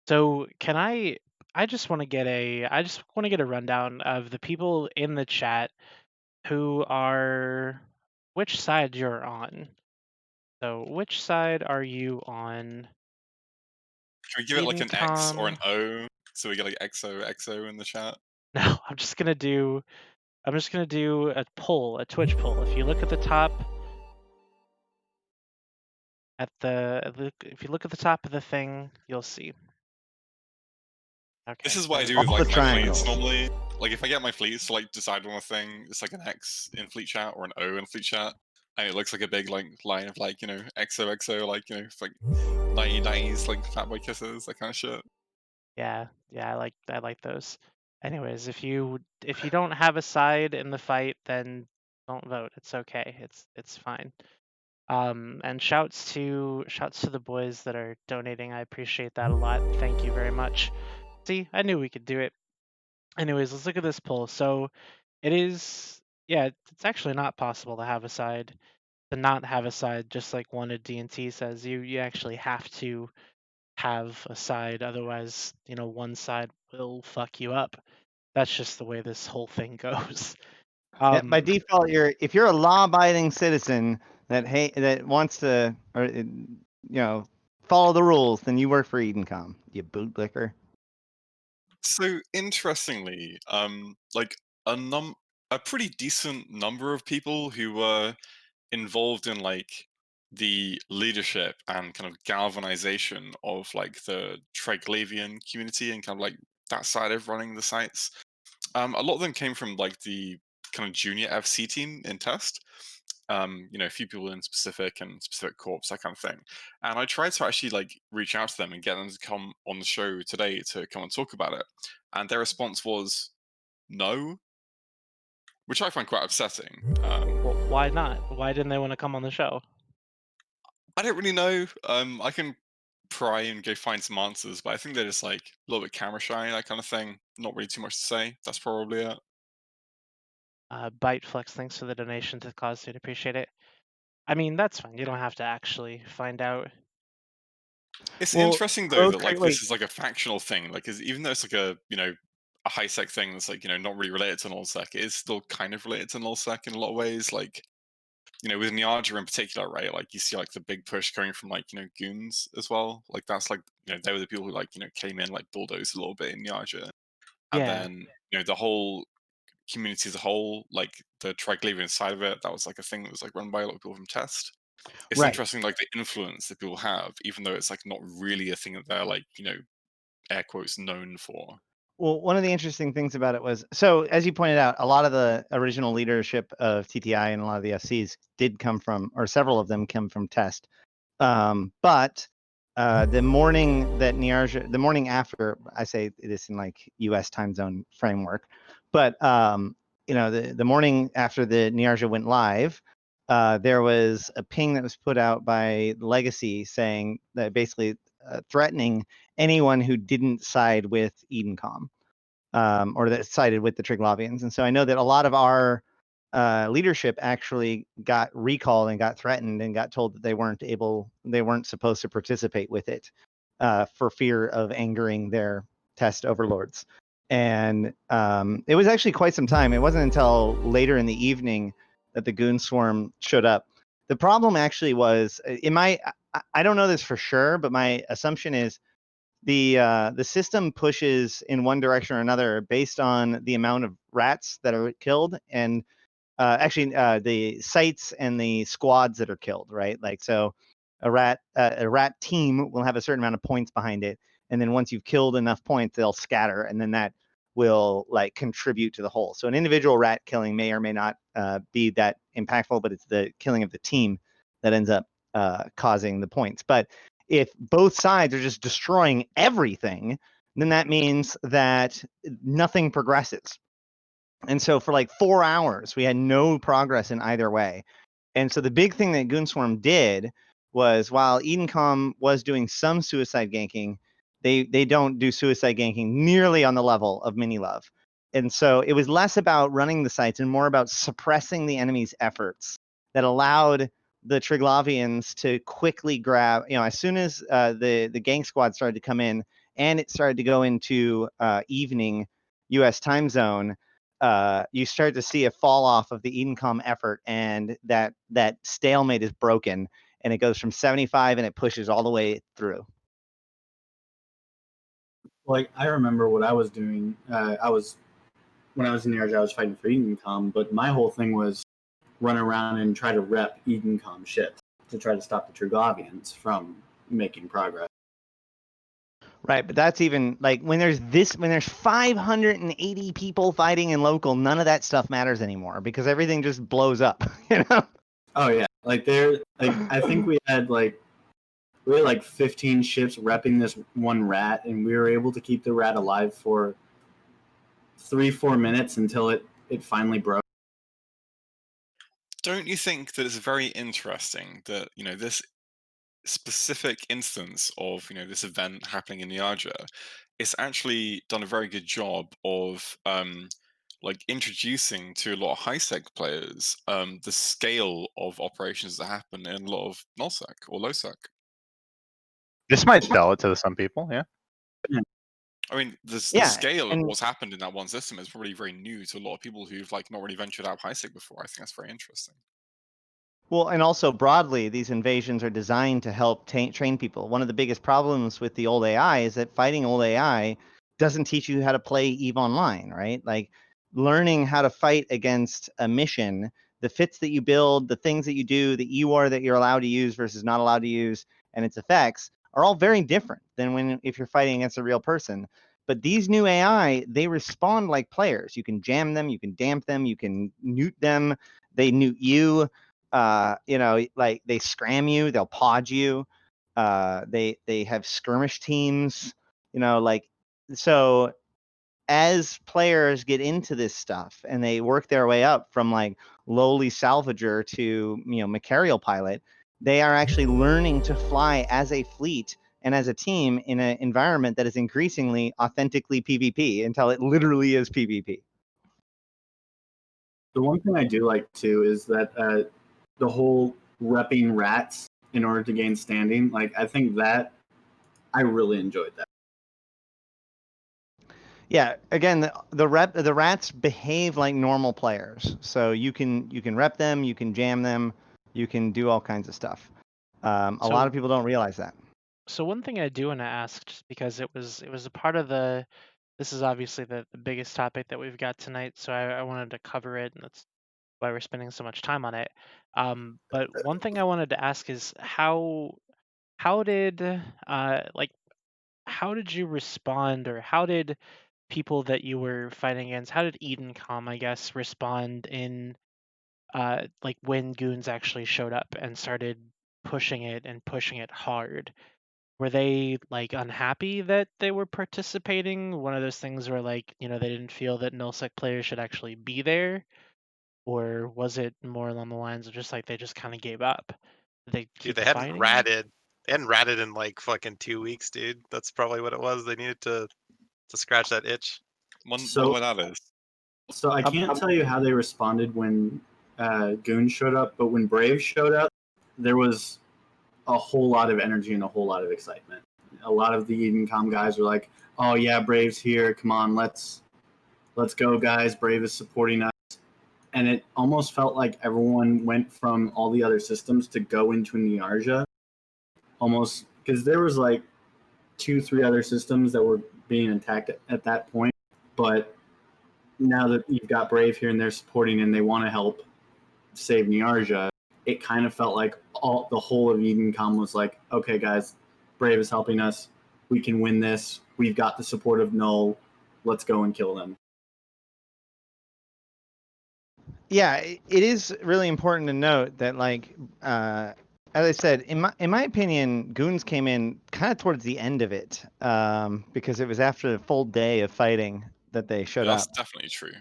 So can I just want to get a rundown of the people in the chat which side you're on. So which side are you on? Can we give it like an X or an O so we get like XO in the chat? No, I'm just gonna do a poll, a Twitch poll. If you look at the top if you look at the top of the thing, you'll see. Okay. This is what I do All with the like my triangles. fleets normally. Like if I get my fleets to like decide on a thing, it's like an X in fleet chat or an O in fleet chat, and it looks like a big like line of like XOXO like it's like 90s like fat boy kisses, that kind of shit. Yeah, I like those. Anyways, if you don't have a side in the fight, then don't vote. It's okay. It's fine. And shouts to the boys that are donating. I appreciate that a lot. Thank you very much. See, I knew we could do it. Anyways, let's look at this poll. So it's actually not possible to have a side, to not have a side, just like Wanted D&T says. You actually have to have a side, otherwise, one side will fuck you up. That's just the way this whole thing goes. Yeah, by default, if you're a law-abiding citizen that wants to follow the rules, then you work for EdenCom. You bootlicker. So interestingly, like a pretty decent number of people who were involved in like the leadership and kind of galvanization of like the TRIGLAVIAN community and kind of like that side of running the sites. A lot of them came from like the kind of junior FC team in test. A few people in specific and specific corps, that kind of thing. And I tried to actually like reach out to them and get them to come on the show today to come and talk about it. And their response was no, which I find quite upsetting. Well, why not? Why didn't they want to come on the show? I don't really know. I can pry and go find some answers, but I think they're just like a little bit camera shy, that kind of thing. Not really too much to say. That's probably it. Byteflex, thanks for the donation to the cause, dude. Appreciate it. I mean, that's fine. You don't have to actually find out. It's interesting though that like this is like a factional thing. Like, even though it's like a a high sec thing that's like not really related to null sec, it is still kind of related to null sec in a lot of ways. Like, with NIARJA in particular, right? Like you see like the big push coming from like goons as well. Like that's like they were the people who like came in like bulldozed a little bit in NIARJA, and then the whole community as a whole, like the TRIGLAVIAN side of it, that was like a thing that was like run by a lot of people from test. It's interesting like the influence that people have, even though it's like not really a thing that they're like air quotes known for. Well, one of the interesting things about it was, so as you pointed out, a lot of the original leadership of TTI and a lot of the SCs did come from, or several of them come from test. But the morning that NIARJA, the morning after, I say this in like US time zone framework, but the morning after the NIARJA went live, there was a ping that was put out by Legacy saying that basically threatening anyone who didn't side with EdenCom, or that sided with the TRIGLAVIANS. And so I know that a lot of our leadership actually got recalled and got threatened and got told that they weren't supposed to participate with it for fear of angering their test overlords. And it was actually quite some time. It wasn't until later in the evening that the goon swarm showed up. The problem actually was, I don't know this for sure, but my assumption is the system pushes in one direction or another based on the amount of rats that are killed, and the sites and the squads that are killed, right? Like, so a rat team will have a certain amount of points behind it, and then once you've killed enough points, they'll scatter, and then that will like contribute to the whole. So an individual rat killing may or may not be that impactful, but it's the killing of the team that ends up causing the points. But if both sides are just destroying everything, then that means that nothing progresses. And so for like 4 hours, we had no progress in either way. And so the big thing that Goonswarm did was, while Edencom was doing some suicide ganking, they don't do suicide ganking nearly on the level of Minilove. And so it was less about running the sites and more about suppressing the enemy's efforts that allowed the Triglavians to quickly grab, as soon as the gang squad started to come in and it started to go into evening US time zone, you start to see a fall off of the Edencom effort, and that stalemate is broken, and it goes from 75 and it pushes all the way through. Like, I remember what I was doing. When I was in NIARJA, I was fighting for Edencom, but my whole thing was run around and try to rep Edencom ships to try to stop the Triglavians from making progress. Right, but that's even like when there's 580 people fighting in local, none of that stuff matters anymore because everything just blows up. Oh yeah, I think we had like 15 ships repping this one rat, and we were able to keep the rat alive for 3-4 minutes until it finally broke. Don't you think that it's very interesting that this specific instance of this event happening in NIARJA, it's actually done a very good job of like introducing to a lot of high-sec players the scale of operations that happen in a lot of nullsec or low-sec. This might sell it to some people, yeah. I mean, the Yeah, scale of and- what's happened in that one system is probably very new to a lot of people who've like not really ventured out of high-sec before. I think that's very interesting. Well, and also broadly, these invasions are designed to help train people. One of the biggest problems with the old AI is that fighting old AI doesn't teach you how to play EVE Online, right? Like learning how to fight against a mission, the fits that you build, the things that you do, the EWAR that you're allowed to use versus not allowed to use, and its effects are all very different than if you're fighting against a real person. But these new AI, they respond like players. You can jam them, you can damp them, you can newt them, they newt you. Like they scram you, they'll pod you. They have skirmish teams, so as players get into this stuff and they work their way up from like lowly salvager to Macarial pilot, they are actually learning to fly as a fleet and as a team in an environment that is increasingly authentically PvP until it literally is PvP. The one thing I do like too is that the whole repping rats in order to gain standing, like I think that I really enjoyed that. Yeah, again, the rats behave like normal players, so you can rep them, you can jam them, you can do all kinds of stuff. A lot of people don't realize that. So one thing I do want to ask, just because it was a part of this is obviously the biggest topic that we've got tonight, so I wanted to cover it, and that's why we're spending so much time on it. But one thing I wanted to ask is how did how did you respond, or how did people that you were fighting against, how did Edencom, I guess, respond in like when goons actually showed up and started pushing it hard? Were they like unhappy that they were participating? One of those things where like, they didn't feel that nullsec players should actually be there? Or was it more along the lines of just like they just kind of gave up? Did they Dude, keep they hadn't fighting? ratted. They hadn't ratted in like fucking 2 weeks, dude. That's probably what it was. They needed to scratch that itch. Wonder what that is. So I can't tell you how they responded when Goon showed up, but when Brave showed up, there was a whole lot of energy and a whole lot of excitement. a lot of the Edencom guys were like, "Oh yeah, Brave's here. Come on, let's go, guys. Brave is supporting us." And it almost felt like everyone went from all the other systems to go into NIARJA, almost because there was like 2-3 other systems that were being attacked at that point. But now that you've got Brave here and they're supporting and they want to help save NIARJA, it kind of felt like the whole of Edencom was like, okay, guys, Brave is helping us. We can win this. We've got the support of Null. Let's go and kill them. Yeah, it is really important to note that, like, as I said, in my opinion, Goons came in kind of towards the end of it, because it was after a full day of fighting that they showed That's up. definitely true.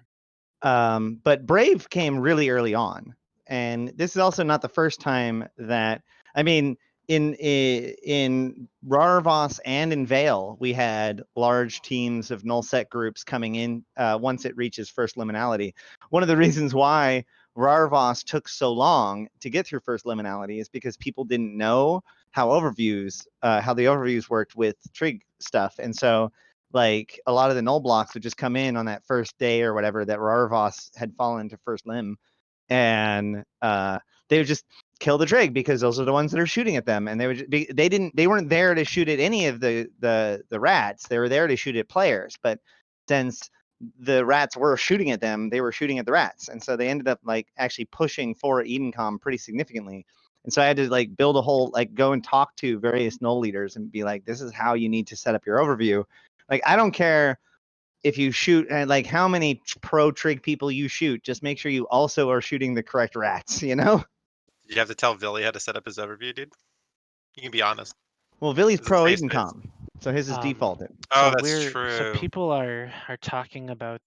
But Brave came really early on, and this is also not the first time that, I mean, in Rarvos and in Vale, we had large teams of null set groups coming in once it reaches first liminality. One of the reasons why Rarvos took so long to get through first liminality is because people didn't know how the overviews worked with trig stuff, and so like a lot of the null blocks would just come in on that first day or whatever that Rarvos had fallen to first lim, and they would just kill the trig because those are the ones that are shooting at them, and they weren't there to shoot at any of the rats. They were there to shoot at players, but since the rats were shooting at them, they were shooting at the rats, and so they ended up like actually pushing for Edencom pretty significantly. And so I had to like build a whole, like, go and talk to various null leaders and be like, this is how you need to set up your overview. Like, I don't care if you shoot and like how many pro trig people you shoot, just make sure you also are shooting the correct rats, you know? You have to tell Billy how to set up his overview, dude. You can be honest. Well, Billy's This is pro safe space. Edencom, so his is defaulted. Oh, So that's So true. people are talking about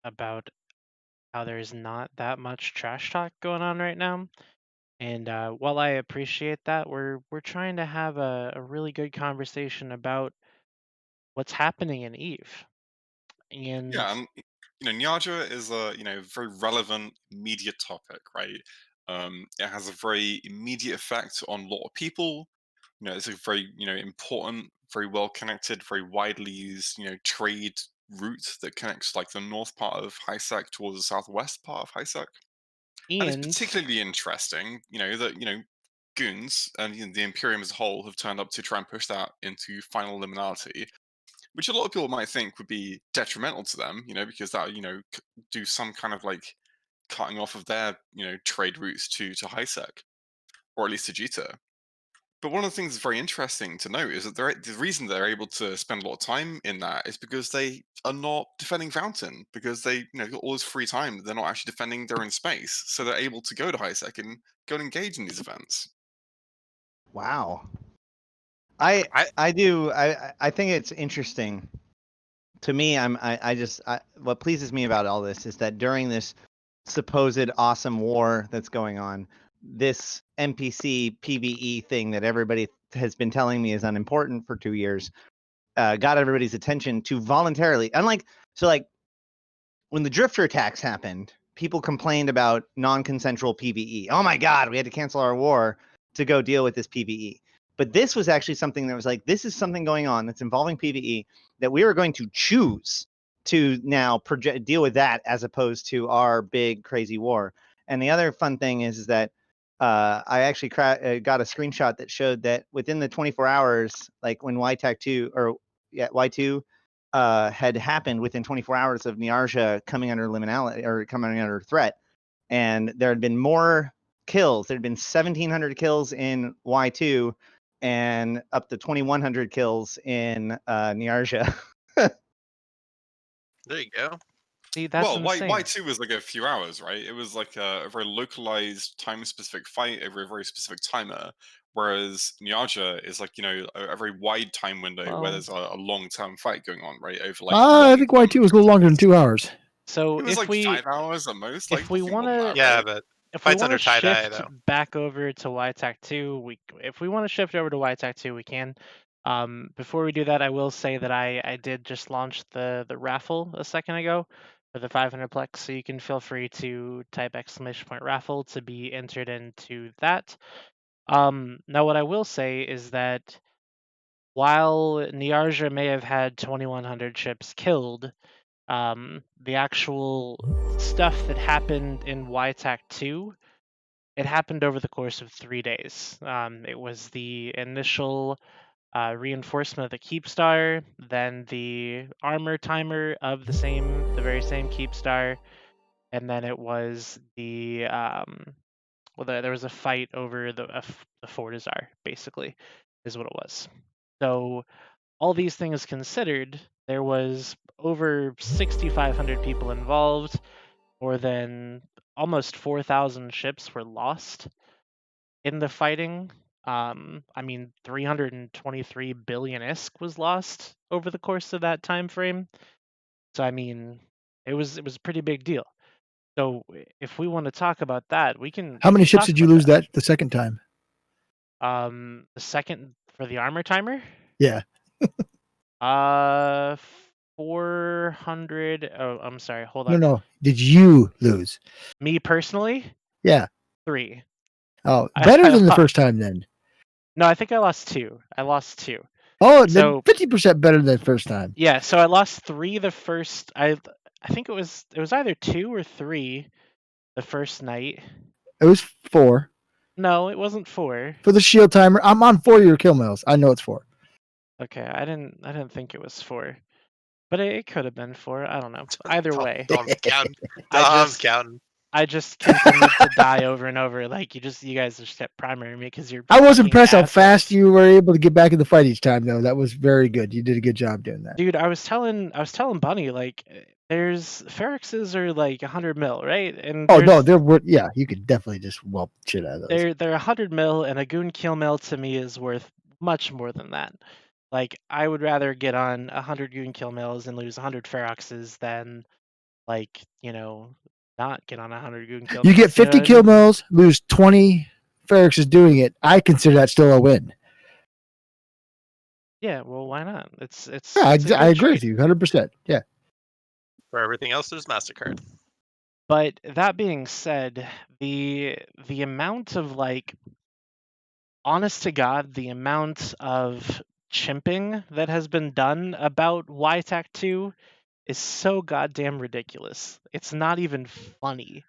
about how there's not that much trash talk going on right now. And while I appreciate that, we're trying to have a really good conversation about what's happening in Eve. And Yeah, and NIARJA is a very relevant media topic, right? It has a very immediate effect on a lot of people. It's a very important, very well connected, very widely used trade route that connects like the north part of HiSec towards the southwest part of HiSec. And it's particularly interesting, that Goons and the Imperium as a whole have turned up to try and push that into final liminality, which a lot of people might think would be detrimental to them, because that do some kind of like cutting off of their trade routes to HiSec, or at least to Jita. But one of the things that's very interesting to note is that the reason they're able to spend a lot of time in that is because they are not defending Fountain, because they got all this free time. They're not actually defending their own space, so they're able to go to HiSec and go and engage in these events. Wow. I think it's interesting. To me, what pleases me about all this is that during this supposed awesome war that's going on, this NPC PvE thing that everybody has been telling me is unimportant for 2 years, got everybody's attention to voluntarily. Like when the Drifter attacks happened, people complained about non-consensual PvE. Oh my God, we had to cancel our war to go deal with this PvE. But this was actually something that was like, this is something going on that's involving PvE that we are going to choose to now deal with that as opposed to our big crazy war. And the other fun thing is that I actually got a screenshot that showed that within the 24 hours, like when Y2 had happened within 24 hours of NIARJA coming under liminality or coming under threat, and there had been more kills. There had been 1,700 kills in Y2 and up to 2,100 kills in NIARJA. There you go. See, that's well, insane. Y2 was like a few hours, right? It was like a very localized, time-specific fight over a very specific timer. Whereas NIARJA is like a very wide time window where Well- there's a long-term fight going on, right? Over like I think Y2 was a little longer than 2 hours. So it was if like we 5 hours at most. Like if we nothing more want than to that, Yeah, right? but if we fights want under to tie-dye, shift though. back over to YTAC 2, if we want to shift over to YTAC 2, we can. Before we do that, I will say that I did just launch the raffle a second ago for the 500 plex, so you can feel free to type !raffle to be entered into that. Now what I will say is that while NIARJA may have had 2,100 ships killed, the actual stuff that happened in Y-2ANO, it happened over the course of 3 days. It was the initial reinforcement of the Keepstar, then the armor timer of the very same Keepstar, and then it was the there was a fight over the Fortizar, basically, is what it was. So all these things considered, there was over 6,500 people involved. More than almost 4,000 ships were lost in the fighting. I mean, 323 billion ISK was lost over the course of that time frame. So I mean, it was a pretty big deal. So if we want to talk about that, we can. How many ships talk did you about lose that the second time? The second for the armor timer? Yeah. 400. Oh, I'm sorry. Hold No, on. no. Did you lose? Me personally? Yeah. 3. Oh, better I than the lost. first time then. No, I think I lost 2. I lost 2. Oh, So then 50% better than the first time. yeah, so I lost 3 the first. I think it was either 2 or 3 the first night. It was 4. No, it wasn't 4. For the shield timer, I'm on 4-year kill mills. I know it's 4. Okay, I didn't think it was 4, but it could have been 4. I don't know. Either way, Dom's counting. I just continued to die over and over. Like you guys just kept priming me because you're. I was fucking impressed how assholes. fast you were able to get back in the fight each time, though. That was very good. You did a good job doing that. Dude, I was telling Bunny, like, there's Ferrexes are like 100 mil, right? And Oh no, there were you could definitely just whelp shit out of those. they're 100 mil, and a goon kill mill to me is worth much more than that. Like, I would rather get on 100 goon kill mills and lose 100 Feroxes than, like, not get on 100 goon kill mills. You get 50 know what I kill mean? mills, lose 20 Ferrexes doing it. I consider that still a win. Yeah, well, why not? It's Yeah, I a agree good with you 100%. Yeah. For everything else, there's MasterCard. But that being said, the amount of, like, honest to God, the amount of chimping that has been done about Y-2 is so goddamn ridiculous. It's not even funny.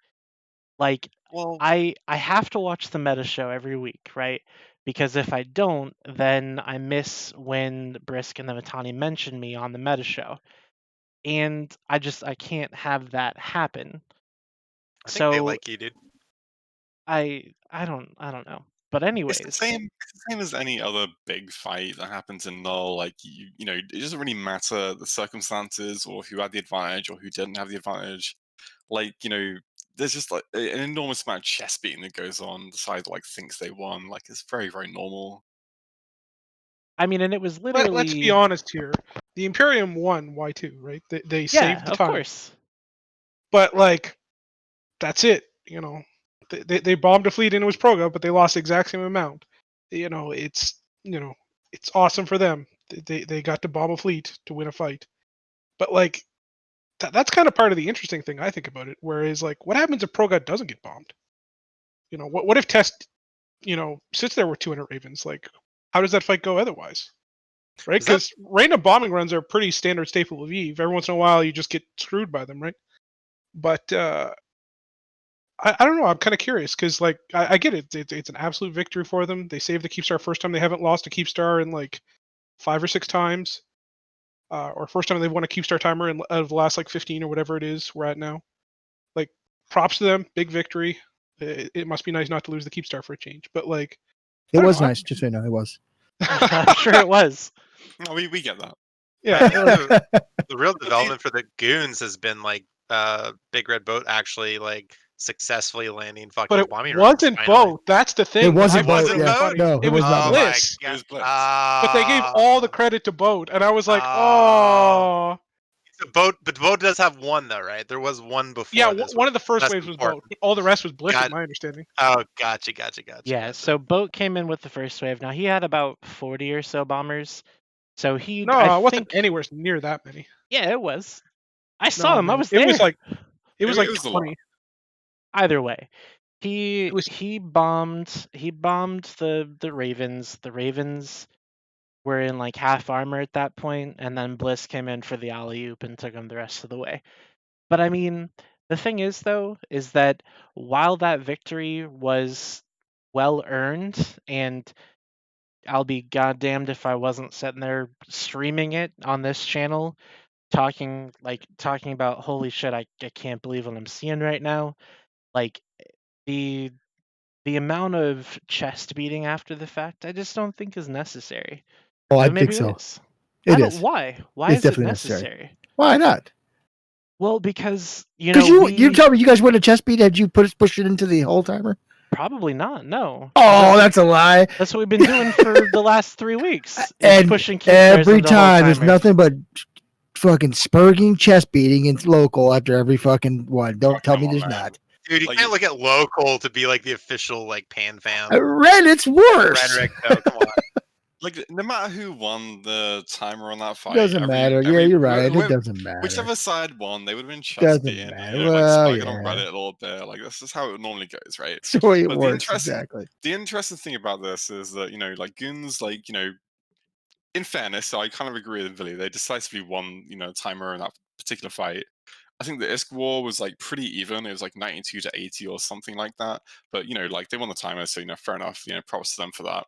Like, I have to watch the meta show every week, right? Because if I don't, then I miss when Brisk and the Matani mention me on the meta show. And I can't have that happen. I think they like you, dude. I don't know. But anyways, It's the same as any other big fight that happens in LoL. Like you know, it doesn't really matter the circumstances or who had the advantage or who didn't have the advantage. Like there's just like an enormous amount of chest beating that goes on. The side like thinks they won. Like it's very normal. I mean, and it was literally. Let's be honest here. The Imperium won Y2, right? They saved the of time. course. But like, that's it. They bombed a fleet and it was Proga, but they lost the exact same amount. It's awesome for them. They got to bomb a fleet to win a fight. But like, that's kind of part of the interesting thing I think about it. Whereas like, what happens if Proga doesn't get bombed? What if Test, sits there with 200 Ravens? Like, how does that fight go otherwise? Right? Because random bombing runs are a pretty standard staple of EVE. Every once in a while, you just get screwed by them, right? But I don't know. I'm kind of curious because, like, I get it. It's an absolute victory for them. They saved the Keepstar first time. They haven't lost a Keepstar in like 5 or 6 times, or first time they've won a Keepstar timer out of the last like 15 or whatever it is we're at now. Like, props to them. Big victory. It must be nice not to lose the Keepstar for a change. But like, It was nice. Just so you know, it was. I'm sure it was. No, we get that. Yeah. The real development for the goons has been like Big Red Boat actually like successfully landing fucking But it bombing runs. wasn't boat. That's the thing. It wasn't I boat. find Yeah. funny. No, it was not boat. Bliss. It was Blitz. But they gave all the credit to boat, and I was like, oh. But boat does have one though, right? There was one before. Yeah, this one of the first That's waves was important. boat. All the rest was Bliss, in my understanding. Oh, gotcha. Yeah, so Boat came in with the first wave. Now he had about 40 or so bombers. So he No, I it wasn't think, anywhere near that many. Yeah, it was. I saw him. I man. was there. It was like It was 20. Either way, he bombed the Ravens. The Ravens were in like half armor at that point, and then Bliss came in for the alley-oop and took him the rest of the way. But I mean, the thing is though, is that while that victory was well earned, and I'll be goddamned if I wasn't sitting there streaming it on this channel, talking about holy shit, I can't believe what I'm seeing right now. Like the amount of chest beating after the fact, I just don't think is necessary. Oh, I But maybe think it so. is. It I don't. is. Why? Why It's is it definitely necessary. necessary? Why not? Well, because Because you tell me you guys win a chest beat, had you push it into the whole timer? Probably not. No. Oh, that's a lie. That's what we've been doing for the last 3 weeks. Is And pushing keep stars every into whole time it's timers. nothing but fucking spurging chest beating in local after every fucking one. Don't tell me there's not. Dude, you can't look at local to be like the official like pan fam. Reddit's worse. Rhetoric, though. Come on. Like, no matter who won the timer on that fight, Doesn't matter. Yeah, you're right. It doesn't matter. Whichever side won, they would have been chest Doesn't beaten, matter. you know, Well, like slagging on yeah. Reddit a little bit. Like, this is how it normally goes, right? It's the way it But works, exactly. The interesting thing about this is that, you know, like Goons, like, you know, in fairness, I kind of agree with Billy. They decisively won, you know, timer in that particular fight. I think the ISK war was like pretty even. It was like 92 to 80 or something like that. But, you know, like they won the timer, so, you know, fair enough. You know, props to them for that.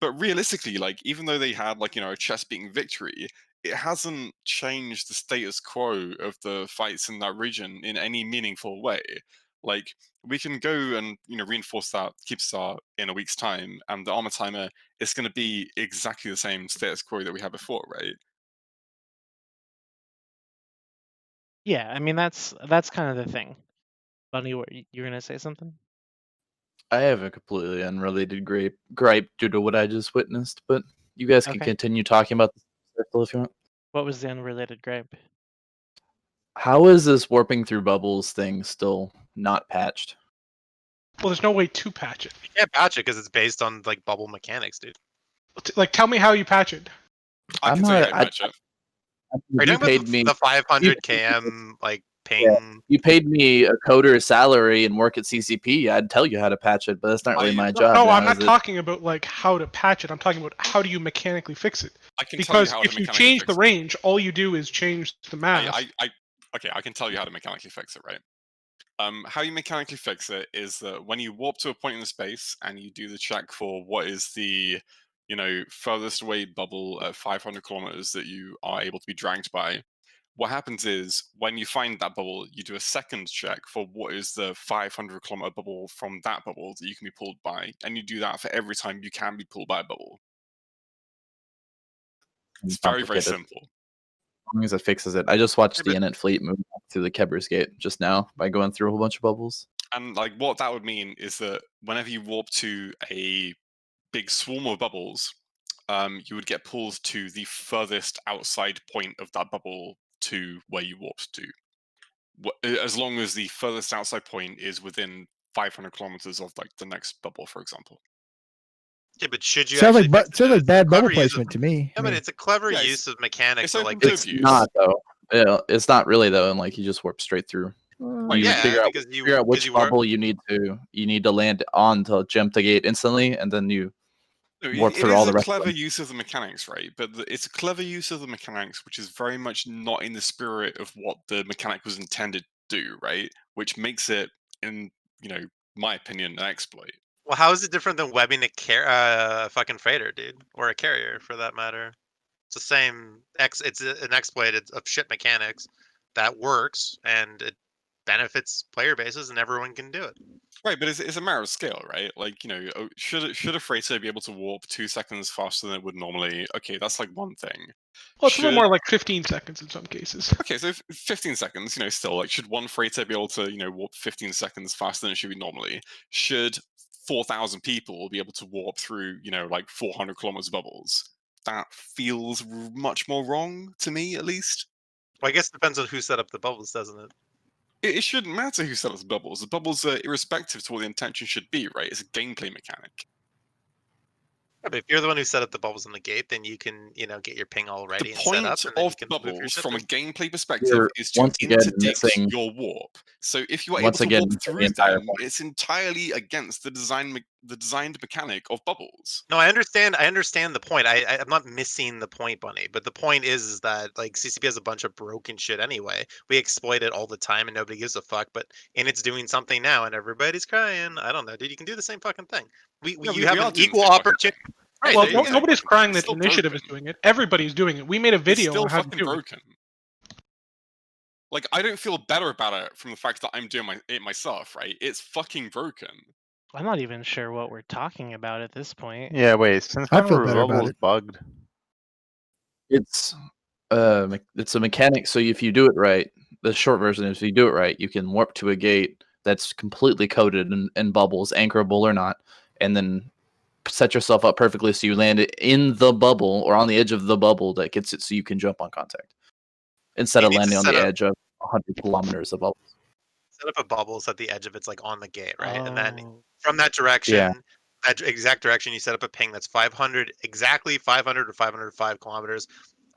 But realistically, like, even though they had, like, you know, a chest beating victory, it hasn't changed the status quo of the fights in that region in any meaningful way. Like, we can go and, you know, reinforce that keep star in a week's time, and the armor timer is going to be exactly the same status quo that we had before, right? Yeah, I mean that's kind of the thing. Bunny, what you're gonna say something? I have a completely unrelated gripe due to what I just witnessed, but you guys can Okay. continue talking about the circle if you want. What was the unrelated gripe? How is this warping through bubbles thing still not patched? Well, there's no way to patch it. You can't patch it because it's based on like bubble mechanics, dude. Like, tell me how you patch it. I can tell you how to patch it. Are you talking about the 500 km like ping? You paid me a coder's salary and work at CCP. I'd tell you how to patch it, but that's not really my job. No, now, I'm not is it? talking about like how to patch it. I'm talking about how do you mechanically fix it. I can tell you Because how to if you mechanically change fix the it. range, all you do is change the math. Okay, I can tell you how to mechanically fix it, right? How you mechanically fix it is that when you warp to a point in the space and you do the check for what is the, you know, furthest away bubble at 500 kilometers that you are able to be dragged by, what happens is when you find that bubble, you do a second check for what is the 500 kilometer bubble from that bubble that you can be pulled by, and you do that for every time you can be pulled by a bubble. It's very, very Complicated. simple. As long as it fixes it. I just watched the Init fleet move through the Kebbers Gate just now by going through a whole bunch of bubbles. And like what that would mean is that whenever you warp to a big swarm of bubbles, you would get pulled to the furthest outside point of that bubble to where you warped to. As long as the furthest outside point is within 500 kilometers of like the next bubble, for example. Yeah, but should you Sounds actually like fix it? sounds like bad bubble clever use of- placement to me. Yeah, but it's a clever use of mechanics. So, like, It's not though. Yeah, it's not really though, and like you just warp straight through. Well, You yeah, figure out, because you- figure out which because you warp- bubble you need to land on to jump the gate instantly, and then you warp It through all is the a rest. clever Of them. use of the mechanics, right? But it's a clever use of the mechanics, which is very much not in the spirit of what the mechanic was intended to do, right? Which makes it, in my opinion, an exploit. Well, how is it different than webbing a fucking freighter, dude, or a carrier for that matter? It's the same. It's an exploit of shit mechanics that works and it benefits player bases, and everyone can do it. Right, but it's a matter of scale, right? Like, should a freighter be able to warp 2 seconds faster than it would normally? Okay, that's like one thing. Well, it's a little more like 15 seconds in some cases. Okay, so 15 seconds, still, like, should one freighter be able to, warp 15 seconds faster than it should be normally? Should 4,000 people be able to warp through, like 400 kilometers of bubbles? That feels much more wrong to me, at least. Well, I guess it depends on who set up the bubbles, doesn't it? It shouldn't matter who set up the bubbles. The bubbles are irrespective to what the intention should be, right? It's a gameplay mechanic. Yeah, but if you're the one who set up the bubbles in the gate, then you can, get your ping all ready The and set up, point and then you of can move your bubbles, shit from a through. gameplay perspective, You're is to once again interdict missing- your warp. So if you are able once to again warp missing the through entire them, it's entirely against the design the designed mechanic of bubbles. No, I understand the point. I'm not missing the point, Bunny. But the point is that like CCP has a bunch of broken shit anyway. We exploit it all the time and nobody gives a fuck. But it's doing something now and everybody's crying. I don't know, dude. You can do the same fucking thing. You have an equal opportunity. Right, Well, there you go. nobody's crying It's that still Initiative is broken. doing it. Everybody's doing it. We made a It's video still on how to fucking do it. broken. Like, I don't feel better about it from the fact that I'm doing it myself, right? It's fucking broken. I'm not even sure what we're talking about at this point. Yeah, wait. Since I when feel were better about bubbles it. bugged? It's a mechanic. So if you do it right, the short version is if you do it right, you can warp to a gate that's completely coated in bubbles, anchorable or not, and then set yourself up perfectly so you land it in the bubble or on the edge of the bubble that gets it so you can jump on contact instead You of need to landing on set the up- edge of 100 kilometers of bubbles. Set up a bubbles at the edge of it's like on the gate, right? And then Oh. from that direction, Yeah. that exact direction, you set up a ping that's 500 or 505 kilometers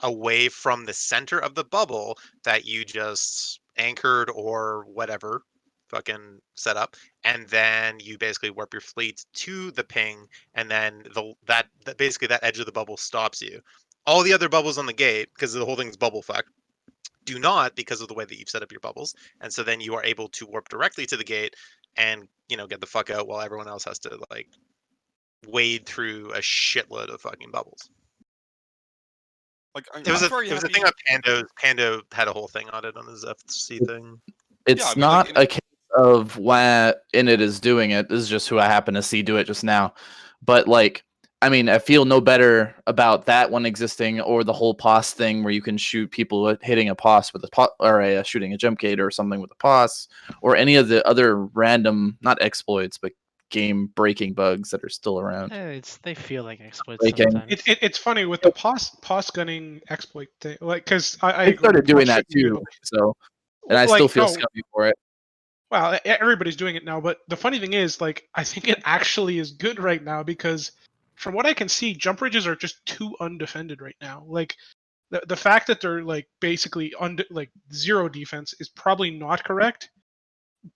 away from the center of the bubble that you just anchored or whatever fucking set up, and then you basically warp your fleet to the ping, and then that basically that edge of the bubble stops you. All the other bubbles on the gate, because the whole thing's bubble fuck, do not, because of the way that you've set up your bubbles, and so then you are able to warp directly to the gate and get the fuck out while everyone else has to like wade through a shitload of fucking bubbles. Like, It was a happy. thing of Pando had a whole thing on it on his FC thing. It's not a case of why Init is doing it. This is just who I happen to see do it just now. But like, I mean, I feel no better about that one existing or the whole POS thing where you can shoot people hitting a POS with a POS or shooting a jump gate or something with a POS or any of the other random, not exploits, but game breaking bugs that are still around. They feel like exploits Breaking. sometimes. It's funny with the POS gunning exploit thing, like because I started agree, doing POS that shouldn't be too. able- So, and I Like, still feel no. scummy for it. Well, everybody's doing it now, but the funny thing is, like, I think it actually is good right now because, from what I can see, jump ridges are just too undefended right now. Like, the fact that they're like basically like zero defense is probably not correct,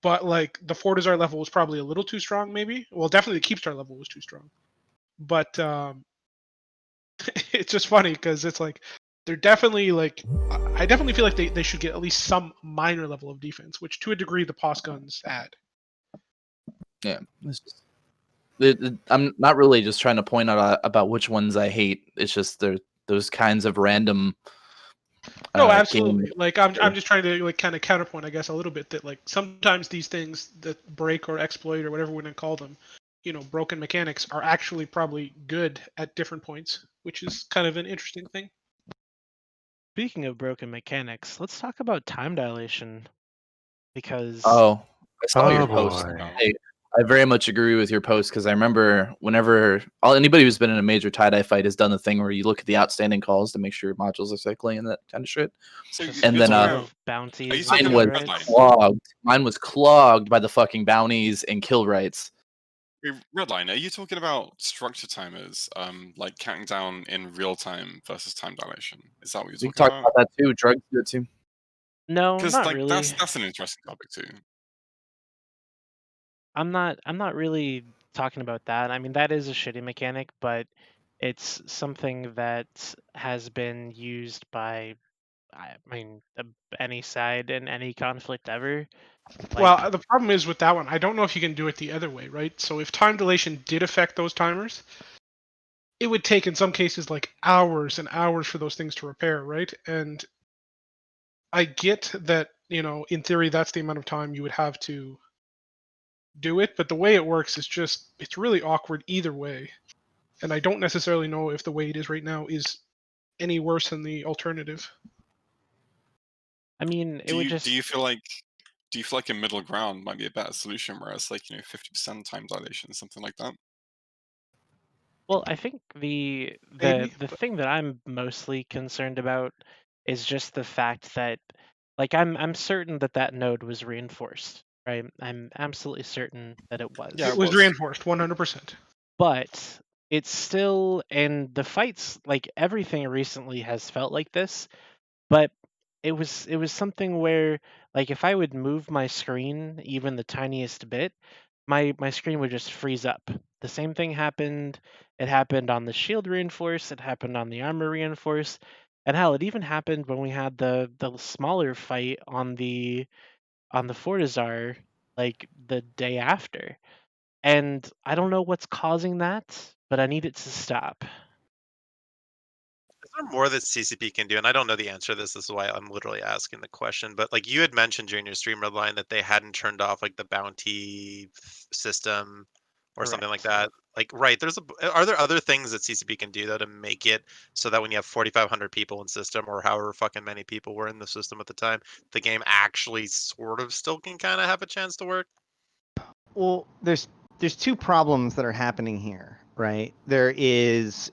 but like the Fortizar level was probably a little too strong, maybe. Well, definitely the Keepstar level was too strong, but it's just funny because it's like they're definitely like I definitely feel like they should get at least some minor level of defense, which to a degree the POS guns add. Yeah, I'm not really just trying to point out about which ones I hate. It's just those kinds of random. No, absolutely. game- Like I'm just trying to like kind of counterpoint, I guess, a little bit that like sometimes these things that break or exploit or whatever we're gonna call them, broken mechanics are actually probably good at different points, which is kind of an interesting thing. Speaking of broken mechanics, let's talk about time dilation. Because Oh, I saw your Oh, post. boy. I very much agree with your post because I remember whenever anybody who's been in a major tie-dye fight has done the thing where you look at the outstanding calls to make sure your modules are cycling and that kind of shit. So And you're then talking about- bounties. are you mine talking was about Redline? clogged. Mine was clogged by the fucking bounties and kill rights. Wait, Redline, are you talking about structure timers, like counting down in real time versus time dilation? Is that what you're We talking can talk about that too. Drugs do it too. No, Because not like really. that's an interesting topic too. I'm not really talking about that. I mean, that is a shitty mechanic, but it's something that has been used by, I mean, any side in any conflict ever. Well, the problem is with that one, I don't know if you can do it the other way, right? So if time dilation did affect those timers, it would take in some cases like hours and hours for those things to repair, right? And I get that, in theory, that's the amount of time you would have to do it, but the way it works is it's really awkward either way. And I don't necessarily know if the way it is right now is any worse than the alternative. I mean, Do you feel like a middle ground might be a better solution, where it's like 50% time dilation, something like that? Well, I think the Maybe, the thing that I'm mostly concerned about is just the fact that, like, I'm certain that node was reinforced, right? I'm absolutely certain that it was. It was reinforced 100%. But it's still, and the fights, like everything recently has felt like this, but it was something where, like, if I would move my screen even the tiniest bit, my screen would just freeze up. The same thing happened. It happened on the shield reinforce. It happened on the armor reinforce, and hell, it even happened when we had the smaller fight on the Fortizar, like the day after. And I don't know what's causing that, but I need it to stop. Is there more that CCP can do? And I don't know the answer to this. This is why I'm literally asking the question. But like you had mentioned during your stream Redline that they hadn't turned off like the bounty system or something like that. Like, right? Are there other things that CCP can do though to make it so that when you have 4,500 people in system or however fucking many people were in the system at the time, the game actually sort of still can kind of have a chance to work? Well, there's two problems that are happening here, right? There's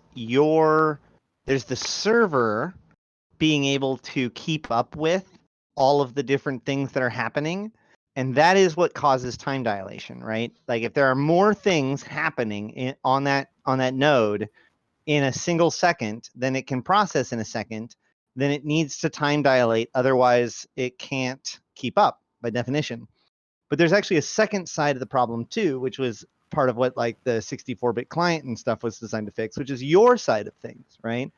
the server being able to keep up with all of the different things that are happening, and that is what causes time dilation, right? Like if there are more things happening on that node in a single second than it can process in a second, then it needs to time dilate, otherwise it can't keep up by definition. But there's actually a second side of the problem too, which was part of what like the 64-bit client and stuff was designed to fix, which is your side of things, right?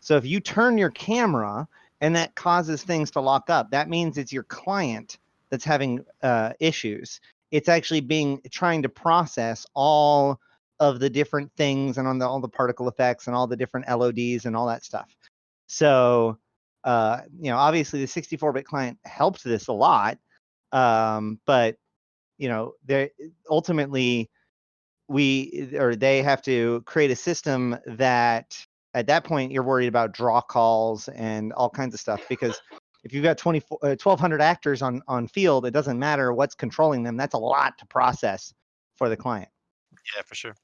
So if you turn your camera and that causes things to lock up, that means it's your client that's having issues. It's actually trying to process all of the different things and all the particle effects and all the different LODs and all that stuff. So, obviously the 64-bit client helps this a lot. But they ultimately they have to create a system that at that point you're worried about draw calls and all kinds of stuff, because if you've got 1,200 actors on field, it doesn't matter what's controlling them. That's a lot to process for the client. Yeah, for sure.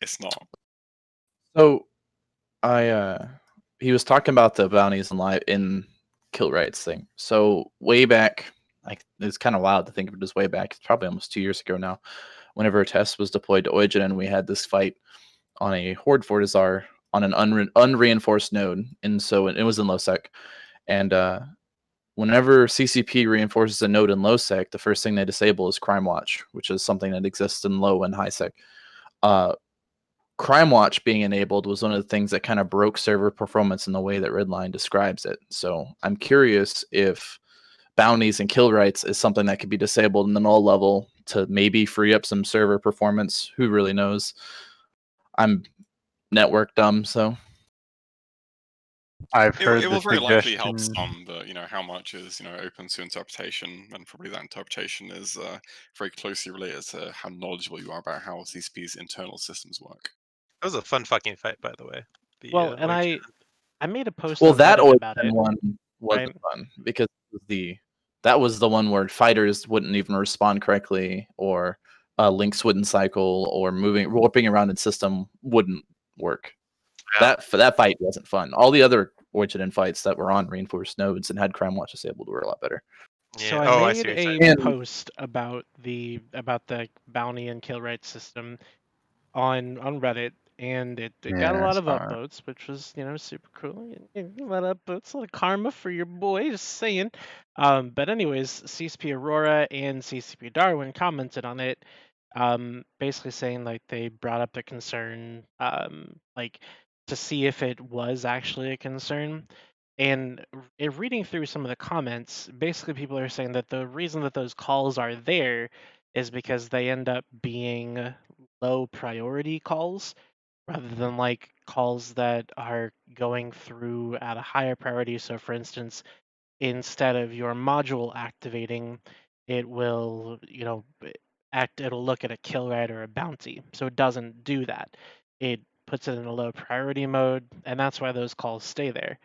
It's not. So, he was talking about the bounties in kill rights thing. So way back, like it's kind of wild to think of it as way back. It's probably almost 2 years ago now. Whenever a test was deployed to Origin, and we had this fight on a Horde Fortizar on an unreinforced node, and so it was in low sec. And whenever CCP reinforces a node in low sec, the first thing they disable is Crime Watch, which is something that exists in low and high sec. Crime Watch being enabled was one of the things that kind of broke server performance in the way that Redline describes it. So I'm curious if bounties and kill rights is something that could be disabled in the null level to maybe free up some server performance. Who really knows? I'm network dumb, so I've heard It the will very likely help suggestion. some, but how much is open to interpretation, and probably that interpretation is very closely related to how knowledgeable you are about how CCP's internal systems work. That was a fun fucking fight, by the way. Well, and I made a post well, on that Reddit about Origin it. one wasn't fun because that was the one where fighters wouldn't even respond correctly, or links wouldn't cycle, or warping around in system wouldn't work. Yeah. That fight wasn't fun. All the other Origin fights that were on reinforced nodes and had Crime Watch disabled were a lot better. So I made a post about the bounty and kill rights system on Reddit, and it got a Yeah, I lot of saw it. upvotes, which was super cool. A lot of upvotes, a lot of karma for your boy, just saying. But anyways, CCP Aurora and CCP Darwin commented on it, basically saying like they brought up the concern, like to see if it was actually a concern. And reading through some of the comments, basically people are saying that the reason that those calls are there is because they end up being low priority calls rather than like calls that are going through at a higher priority. So for instance, instead of your module activating, it will, it'll look at a kill right or a bounty. So it doesn't do that. It puts it in a low priority mode, and that's why those calls stay there.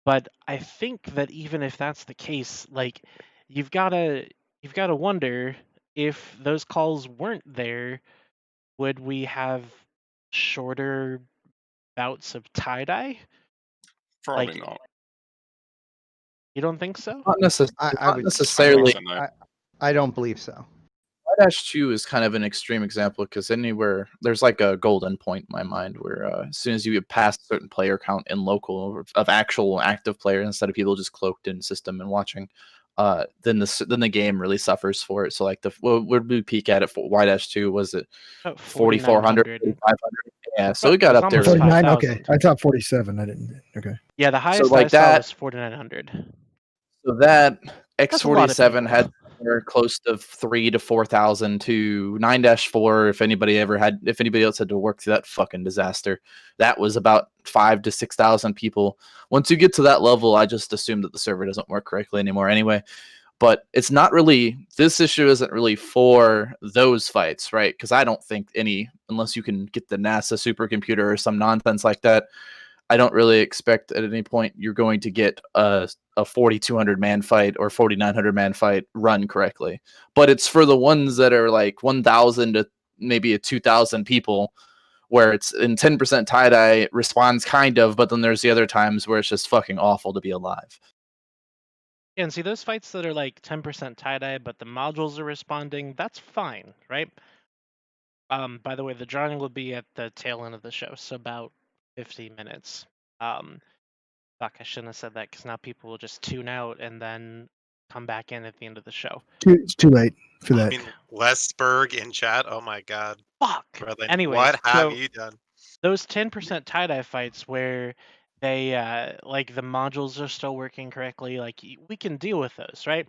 But I think that even if that's the case, like you've gotta wonder, if those calls weren't there, would we have shorter bouts of tie-dye? Probably not. You don't think so? Not I would necessarily. I don't believe so. Y-2 is kind of an extreme example because anywhere there's like a golden point in my mind where as soon as you get past a certain player count in local of actual active players instead of people just cloaked in system and watching, then the game really suffers for it. So like what did we peak at for Y-2? Was it 4,400, 4,500? Yeah, so it got was up there. almost Really 49. high. Okay, I thought 47. I didn't. Okay. Yeah, the highest like I saw that- was 4,900. So that That's a lot of X47 people. had somewhere close to 3,000 to 4,000 to 9-4. If anybody else had to work through that fucking disaster, that was about 5,000 to 6,000 people. Once you get to that level, I just assume that the server doesn't work correctly anymore anyway. But it's not really, this issue isn't really for those fights, right? Because I don't think unless you can get the NASA supercomputer or some nonsense like that, I don't really expect at any point you're going to get a 4,200 man fight or 4,900 man fight run correctly. But it's for the ones that are like 1,000 to maybe a 2,000 people, where it's in 10% tie-dye responds kind of, but then there's the other times where it's just fucking awful to be alive. Yeah, and see those fights that are like 10% tie-dye, but the modules are responding, that's fine, right? By the way, the drawing will be at the tail end of the show, so about 50 minutes. Fuck, I shouldn't have said that because now people will just tune out and then come back in at the end of the show. It's too late for that. I mean, Westberg in chat. Oh my god. Fuck. Brother, Anyways, what have so you done? those 10% tie-dye fights where they like the modules are still working correctly, like we can deal with those, right?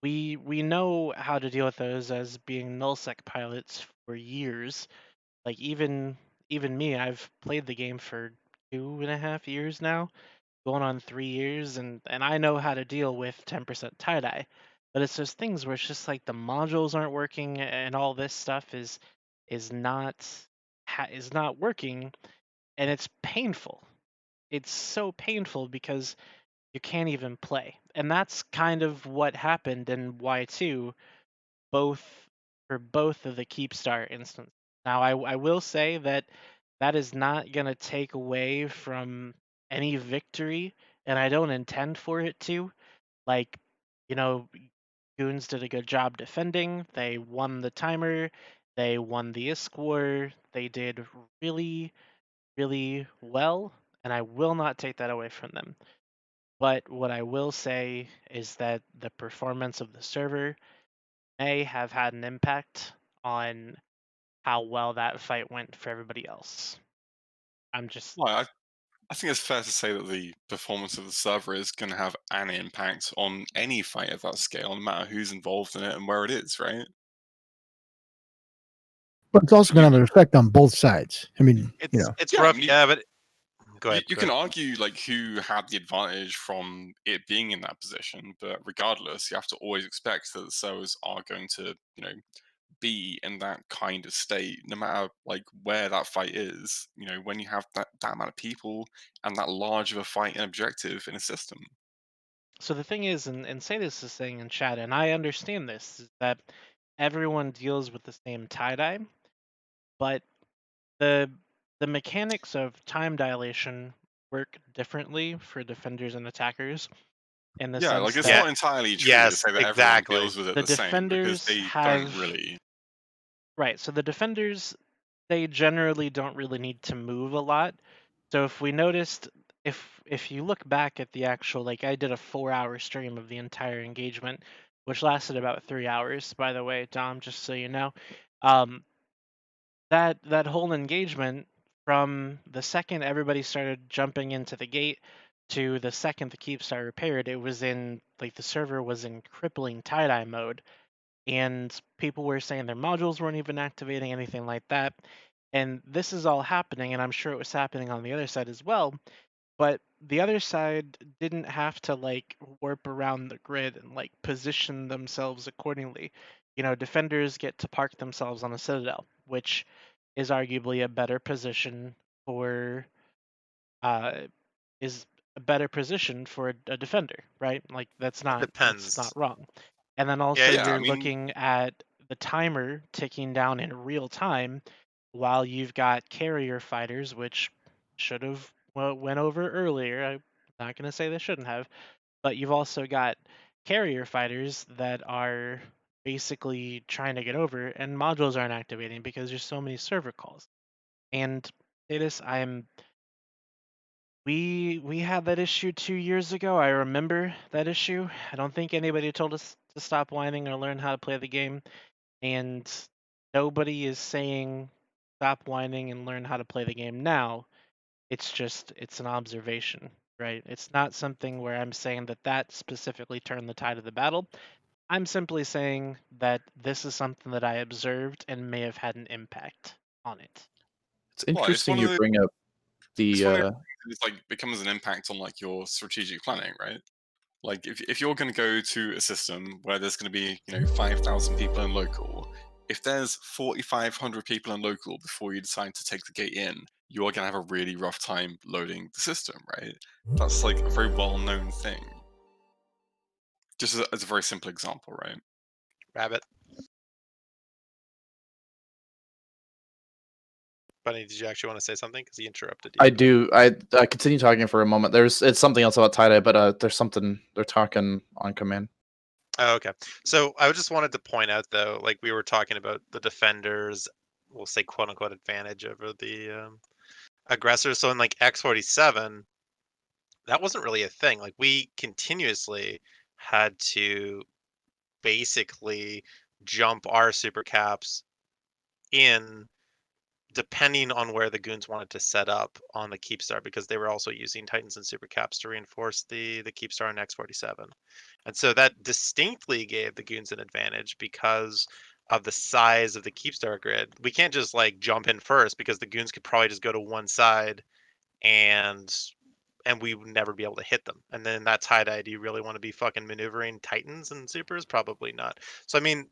We know how to deal with those as being nullsec pilots for years. Like even me, I've played the game for 2.5 years now, going on 3 years, and I know how to deal with 10% tie-dye. But it's those things where it's just like the modules aren't working and all this stuff is not working, and it's painful. It's so painful because you can't even play. And that's kind of what happened in Y2 for both of the Keepstar instances. Now I will say that is not going to take away from any victory, and I don't intend for it to. Like, Goons did a good job defending. They won the timer. They won the ISK war. They did really, really well, and I will not take that away from them. But what I will say is that the performance of the server may have had an impact on how well that fight went for everybody else. I'm just... Well, I think it's fair to say that the performance of the server is going to have an impact on any fight of that scale, no matter who's involved in it and where it is, right? But it's also going to have an effect on both sides. I mean, It's rough, yeah, but go ahead. You can argue like who had the advantage from it being in that position, but regardless, you have to always expect that the servers are going to, be in that kind of state, no matter like where that fight is. When you have that amount of people and that large of a fight and objective in a system. So the thing is, and say this is saying in chat, and I understand this, is that everyone deals with the same tie-dye, but the mechanics of time dilation work differently for defenders and attackers. In the Yeah, sense like it's that not entirely true to Yes, say that exactly. everyone deals with it the the same, because defenders they have don't really. Right, so the defenders, they generally don't really need to move a lot. So if we noticed, if you look back at the actual, like I did a 4-hour stream of the entire engagement, which lasted about 3 hours, by the way, Dom, just so you know. That whole engagement, from the second everybody started jumping into the gate to the second the Keepstar repaired, it was in, like, the server was in crippling tie-dye mode, and people were saying their modules weren't even activating, anything like that. And this is all happening, and I'm sure it was happening on the other side as well, but the other side didn't have to like warp around the grid and like position themselves accordingly. Defenders get to park themselves on a citadel, which is arguably a better position for is a better position for a defender, right? Like that's not wrong. And then also Yeah, you're looking at the timer ticking down in real time while you've got carrier fighters, which should have went over earlier. I'm not going to say they shouldn't have, but you've also got carrier fighters that are basically trying to get over, and modules aren't activating because there's so many server calls. And Datus, I'm We had that issue 2 years ago. I remember that issue. I don't think anybody told us to stop whining or learn how to play the game, and nobody is saying stop whining and learn how to play the game now. It's an observation, right? It's not something where I'm saying that specifically turned the tide of the battle. I'm simply saying that this is something that I observed and may have had an impact on it. It's Well, it's interesting one of you the bring up it's one of the the things that, like becomes an impact on like your strategic planning, right? Like if you're going to go to a system where there's going to be 5,000 people in local, if there's 4,500 people in local before you decide to take the gate in, you are going to have a really rough time loading the system, right? That's like a very well-known thing. Just as a very simple example, right? Rabbit. Bunny, did you actually want to say something? Because he interrupted you. I do. I continue talking for a moment. It's something else about tie-dye, but there's something they're talking on command. Oh, okay. So I just wanted to point out, though, like we were talking about the defenders, we'll say quote unquote advantage over the aggressors. So in like X47, that wasn't really a thing. Like we continuously had to basically jump our super caps in depending on where the goons wanted to set up on the Keepstar, because they were also using Titans and super caps to reinforce the Keepstar on X47. And so that distinctly gave the goons an advantage because of the size of the Keepstar grid. We can't just like jump in first because the goons could probably just go to one side and we would never be able to hit them. And then that tie-dye, do you really want to be fucking maneuvering Titans and supers? Probably not. So I mean,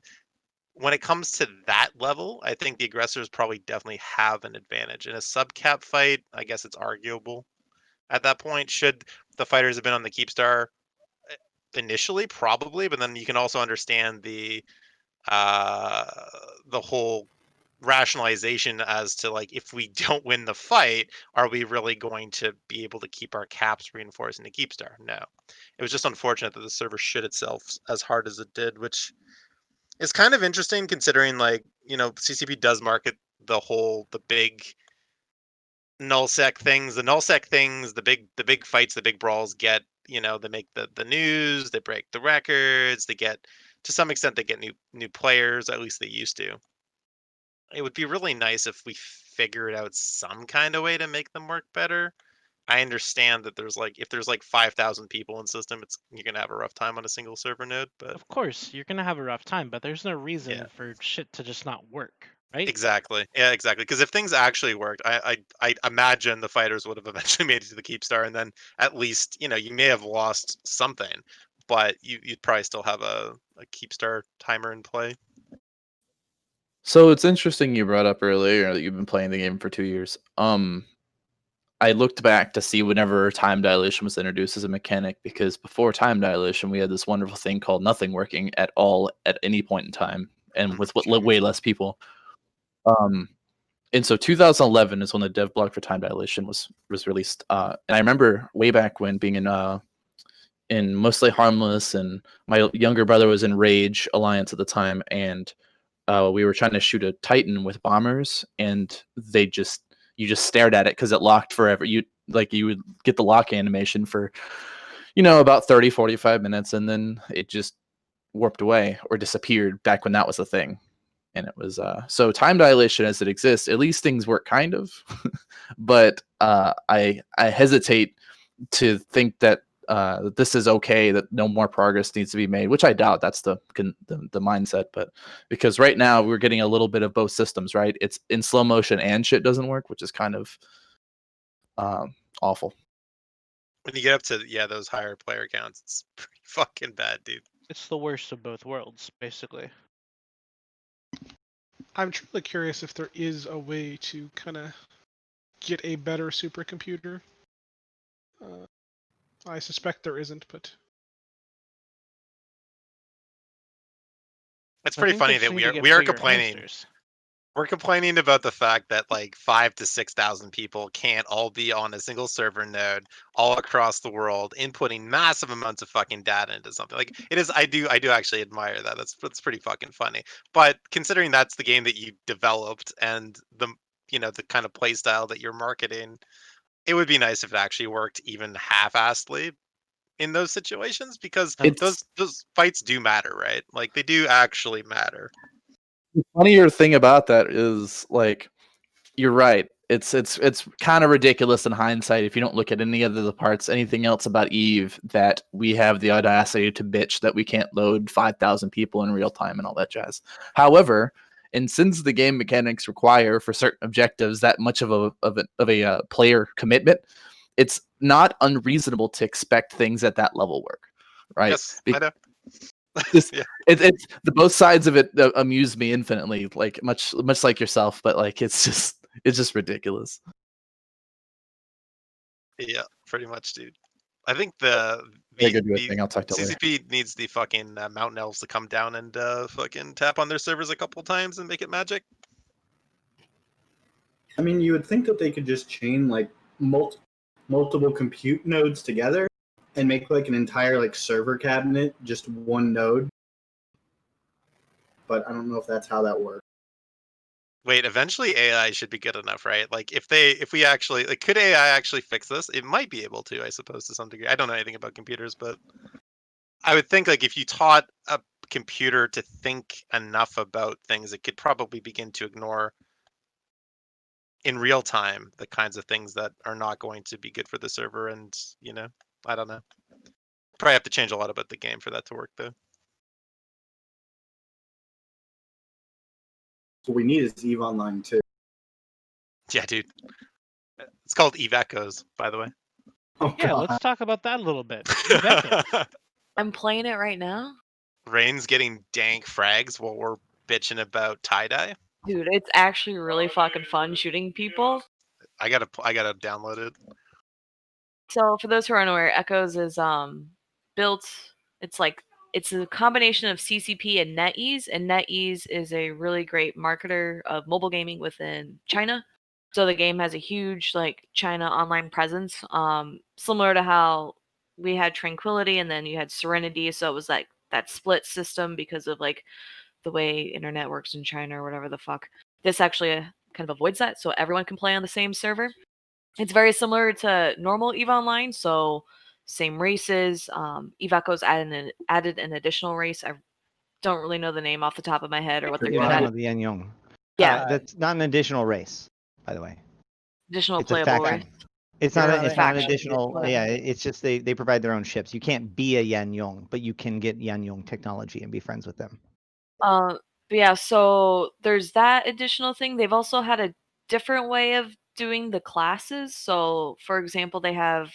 when it comes to that level, I think the aggressors probably definitely have an advantage. In a subcap fight, I guess it's arguable at that point. Should the fighters have been on the Keepstar initially? Probably, but then you can also understand the whole rationalization as to like, if we don't win the fight, are we really going to be able to keep our caps reinforcing the Keepstar? No. It was just unfortunate that the server shit itself as hard as it did, which is kind of interesting considering, like, CCP does market the big nullsec things. The nullsec things, the big fights, the big brawls get, they make the news, they break the records, they get, to some extent, they get new players, at least they used to. It would be really nice if we figured out some kind of way to make them work better. I understand that if there's like 5,000 people in system, you're gonna have a rough time on a single server node. But of course, you're gonna have a rough time, but there's no reason Yeah. for shit to just not work, right? Exactly. Yeah, exactly. Because if things actually worked, I imagine the fighters would have eventually made it to the Keepstar, and then at least you may have lost something, but you'd probably still have a Keepstar timer in play. So it's interesting you brought up earlier that you've been playing the game for 2 years. I looked back to see whenever time dilation was introduced as a mechanic, because before time dilation, we had this wonderful thing called nothing working at all at any point in time, and with way less people. And so 2011 is when the dev block for time dilation was released. And I remember way back when being in Mostly Harmless, and my younger brother was in Rage Alliance at the time, and we were trying to shoot a Titan with bombers, and you just stared at it because it locked forever. You would get the lock animation for about 30-45 minutes, and then it just warped away or disappeared back when that was a thing. And it was so time dilation as it exists, at least things work kind of. But I hesitate to think that this is okay, that no more progress needs to be made, which I doubt that's the mindset. But because right now we're getting a little bit of both systems, right? It's in slow motion and shit doesn't work, which is kind of awful. When you get up to those higher player counts, it's pretty fucking bad, dude. It's the worst of both worlds, basically. I'm truly curious if there is a way to kind of get a better supercomputer. I suspect there isn't, but it's pretty funny that we are complaining. Hamsters. We're complaining about the fact that like 5,000 to 6,000 people can't all be on a single server node all across the world, inputting massive amounts of fucking data into something. Like, it is, I do actually admire that. That's pretty fucking funny. But considering that's the game that you developed and the kind of play style that you're marketing, it would be nice if it actually worked even half-assedly in those situations, because It's- those fights do matter, right? Like they do actually matter. The funnier thing about that is, like, you're right. It's kind of ridiculous in hindsight if you don't look at any of the parts, anything else about Eve, that we have the audacity to bitch that we can't load 5,000 people in real time and all that jazz. However, and since the game mechanics require for certain objectives that much of a player commitment, it's not unreasonable to expect things at that level work, right? Yes, I know. Just, Yeah. it's the both sides of it amuse me infinitely, like much like yourself, but like it's just ridiculous. Yeah, pretty much, dude. I think the Yeah, go do a thing. I'll talk to you later. CCP needs the fucking mountain elves to come down and fucking tap on their servers a couple times and make it magic. I mean, you would think that they could just chain like multiple compute nodes together and make like an entire like server cabinet just one node. But I don't know if that's how that works. Wait, eventually AI should be good enough, right? Like if we actually, like, could AI actually fix this? It might be able to, I suppose, to some degree. I don't know anything about computers, but I would think like if you taught a computer to think enough about things, it could probably begin to ignore in real time the kinds of things that are not going to be good for the server. And, you know, I don't know. Probably have to change a lot about the game for that to work, though. What we need is EVE Online too. Yeah, dude. It's called Eve Echoes, by the way. Oh, Yeah, let's talk about that a little bit. Eve Echoes. I'm playing it right now. Rain's getting dank frags while we're bitching about tie-dye. Dude, it's actually really fucking fun shooting people. I gotta download it. So for those who are unaware, Echoes is built. It's a combination of CCP and NetEase, and NetEase is a really great marketer of mobile gaming within China. So the game has a huge like China online presence, similar to how we had Tranquility and then you had Serenity. So it was like that split system because of like the way internet works in China or whatever the fuck. This actually kind of avoids that, so everyone can play on the same server. It's very similar to normal EVE Online, so same races. EVE Echoes added an additional race. I don't really know the name off the top of my head or what they're You're going talking to about the Yanyong. Yeah. That's not an additional race, by the way. Additional It's a playable faction. race. It's not It's it's not faction. additional. Yeah, it's just they provide their own ships. You can't be a Yanyong, but you can get Yanyong technology and be friends with them. But yeah, so there's that additional thing. They've also had a different way of doing the classes. So, for example, they have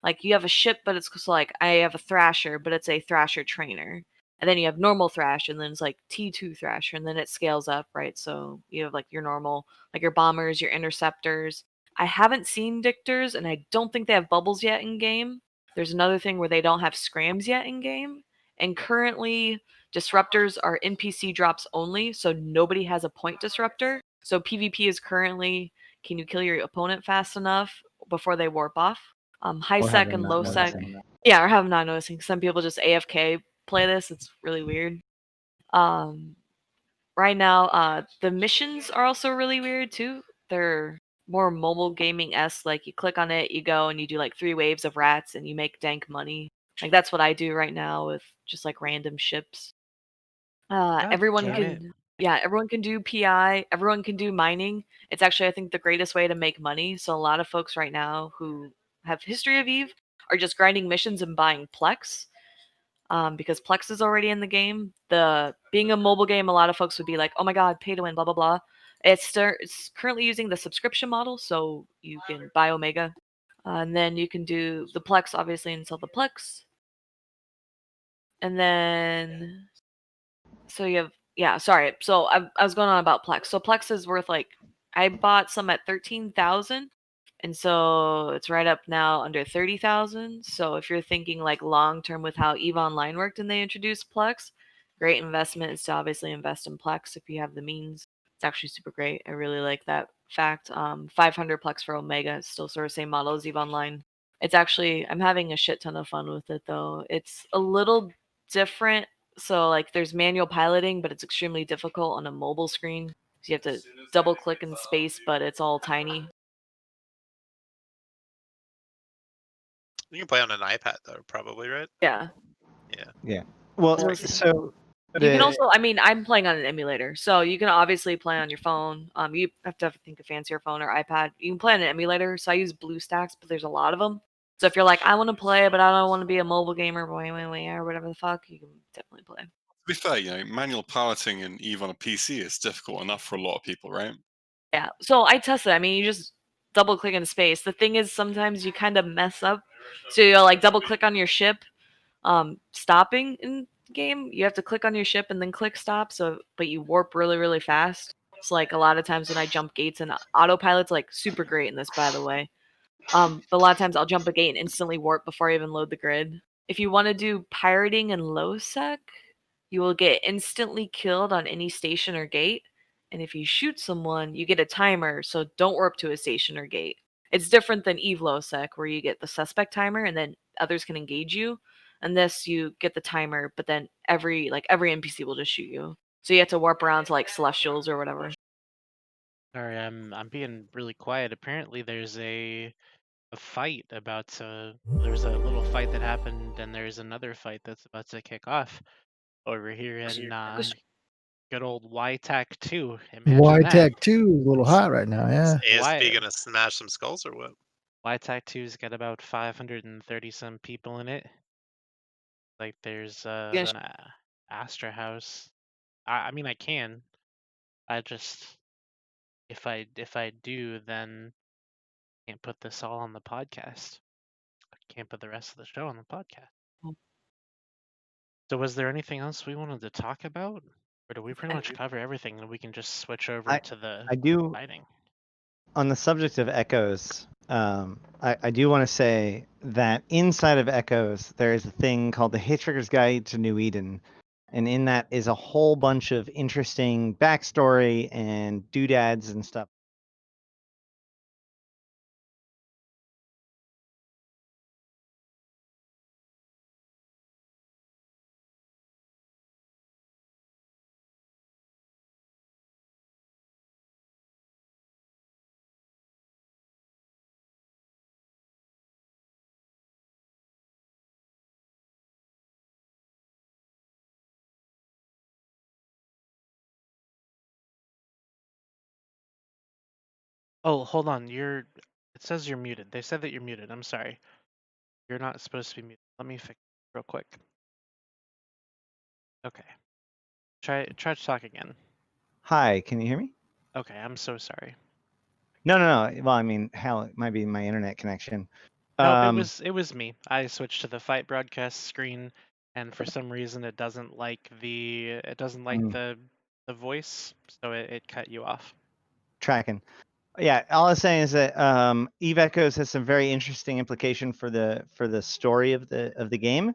like you have a ship, but it's so like I have a Thrasher, but it's a Thrasher trainer. And then you have normal Thrash, and then it's like T2 Thrasher, and then it scales up, right? So you have like your normal, like your bombers, your interceptors. I haven't seen Dictors, and I don't think they have bubbles yet in game. There's another thing where they don't have scrams yet in game. And currently, disruptors are NPC drops only, so nobody has a point disruptor. So PvP is currently, can you kill your opponent fast enough before they warp off? High Or have sec them and not low sec. noticing. Yeah, or have them not noticing. Some people just AFK play this. It's really weird. Right now, the missions are also really weird too. They're more mobile gaming-esque. Like you click on it, you go and you do like 3 waves of rats and you make dank money. Like that's what I do right now with just like random ships. Everyone damn can it. yeah, everyone can do PI, everyone can do mining. It's actually I think the greatest way to make money. So a lot of folks right now who have history of Eve are just grinding missions and buying Plex. Because Plex is already in the game. Being a mobile game, a lot of folks would be like, "Oh my god, pay to win, blah blah blah." It's currently using the subscription model, so you can buy Omega, and then you can do the Plex, obviously, and sell the Plex, and then so you have yeah. Sorry, so I was going on about Plex. So Plex is worth like I bought some at 13,000. And so it's right up now under 30,000. So if you're thinking like long term with how EVE Online worked and they introduced Plex, great investment is to obviously invest in Plex if you have the means. It's actually super great. I really like that fact. 500 Plex for Omega is still sort of same model as EVE Online. It's actually I'm having a shit ton of fun with it though. It's a little different. So like there's manual piloting, but it's extremely difficult on a mobile screen. So you have to double click in space, but it's all tiny. You can play on an iPad though, probably, right? Yeah. Yeah. Yeah. Well, So so you can also, I mean, I'm playing on an emulator, so you can obviously play on your phone. You have to think a fancier phone or iPad. You can play on an emulator. So I use BlueStacks, but there's a lot of them. So if you're like, I want to play, but I don't want to be a mobile gamer, or whatever the fuck, you can definitely play. To be fair, you know, manual piloting in EVE on a PC is difficult enough for a lot of people, right? Yeah. So I tested. I mean, you just double click in space. The thing is, sometimes you kind of mess up. So you'll like double click on your ship, stopping in game. You have to click on your ship and then click stop. So, but you warp really, really fast. So like a lot of times when I jump gates, and autopilot's like super great in this, by the way. But a lot of times I'll jump a gate and instantly warp before I even load the grid. If you want to do pirating in low sec, you will get instantly killed on any station or gate. And if you shoot someone, you get a timer, so don't warp to a station or gate. It's different than EVE low sec, where you get the suspect timer and then others can engage you. And this, you get the timer, but then every NPC will just shoot you. So you have to warp around to like celestials or whatever. Sorry, I'm being really quiet. Apparently, there's a fight about to. There's a little fight that happened, and there's another fight that's about to kick off over here in good old Y-2ANO. Imagine that. Y-Tech 2 is a little hot right now. Yeah. Is ASP gonna smash some skulls or what? Y-2ANO's got about 530 some people in it. Like there's Yes. an Astra House. I mean I can. I just if I do, then I can't put this all on the podcast. I can't put the rest of the show on the podcast. So was there anything else we wanted to talk about? Or do we pretty much cover everything and we can just switch over to the I do fighting? on the subject of echoes. I do want to say that inside of echoes there is a thing called the Hitchhiker's Guide to New Eden, and in that is a whole bunch of interesting backstory and doodads and stuff. Oh, hold on. It says you're muted. They said that you're muted. I'm sorry. You're not supposed to be muted. Let me fix it real quick. Okay. Try to talk again. Hi, can you hear me? Okay, I'm so sorry. No. Well, I mean, hell, it might be my internet connection. No, it was me. I switched to the fight broadcast screen, and for some reason it doesn't like the voice, so it cut you off. Tracking. Yeah, all I'm saying is that Eve Echoes has some very interesting implication for the story of the game.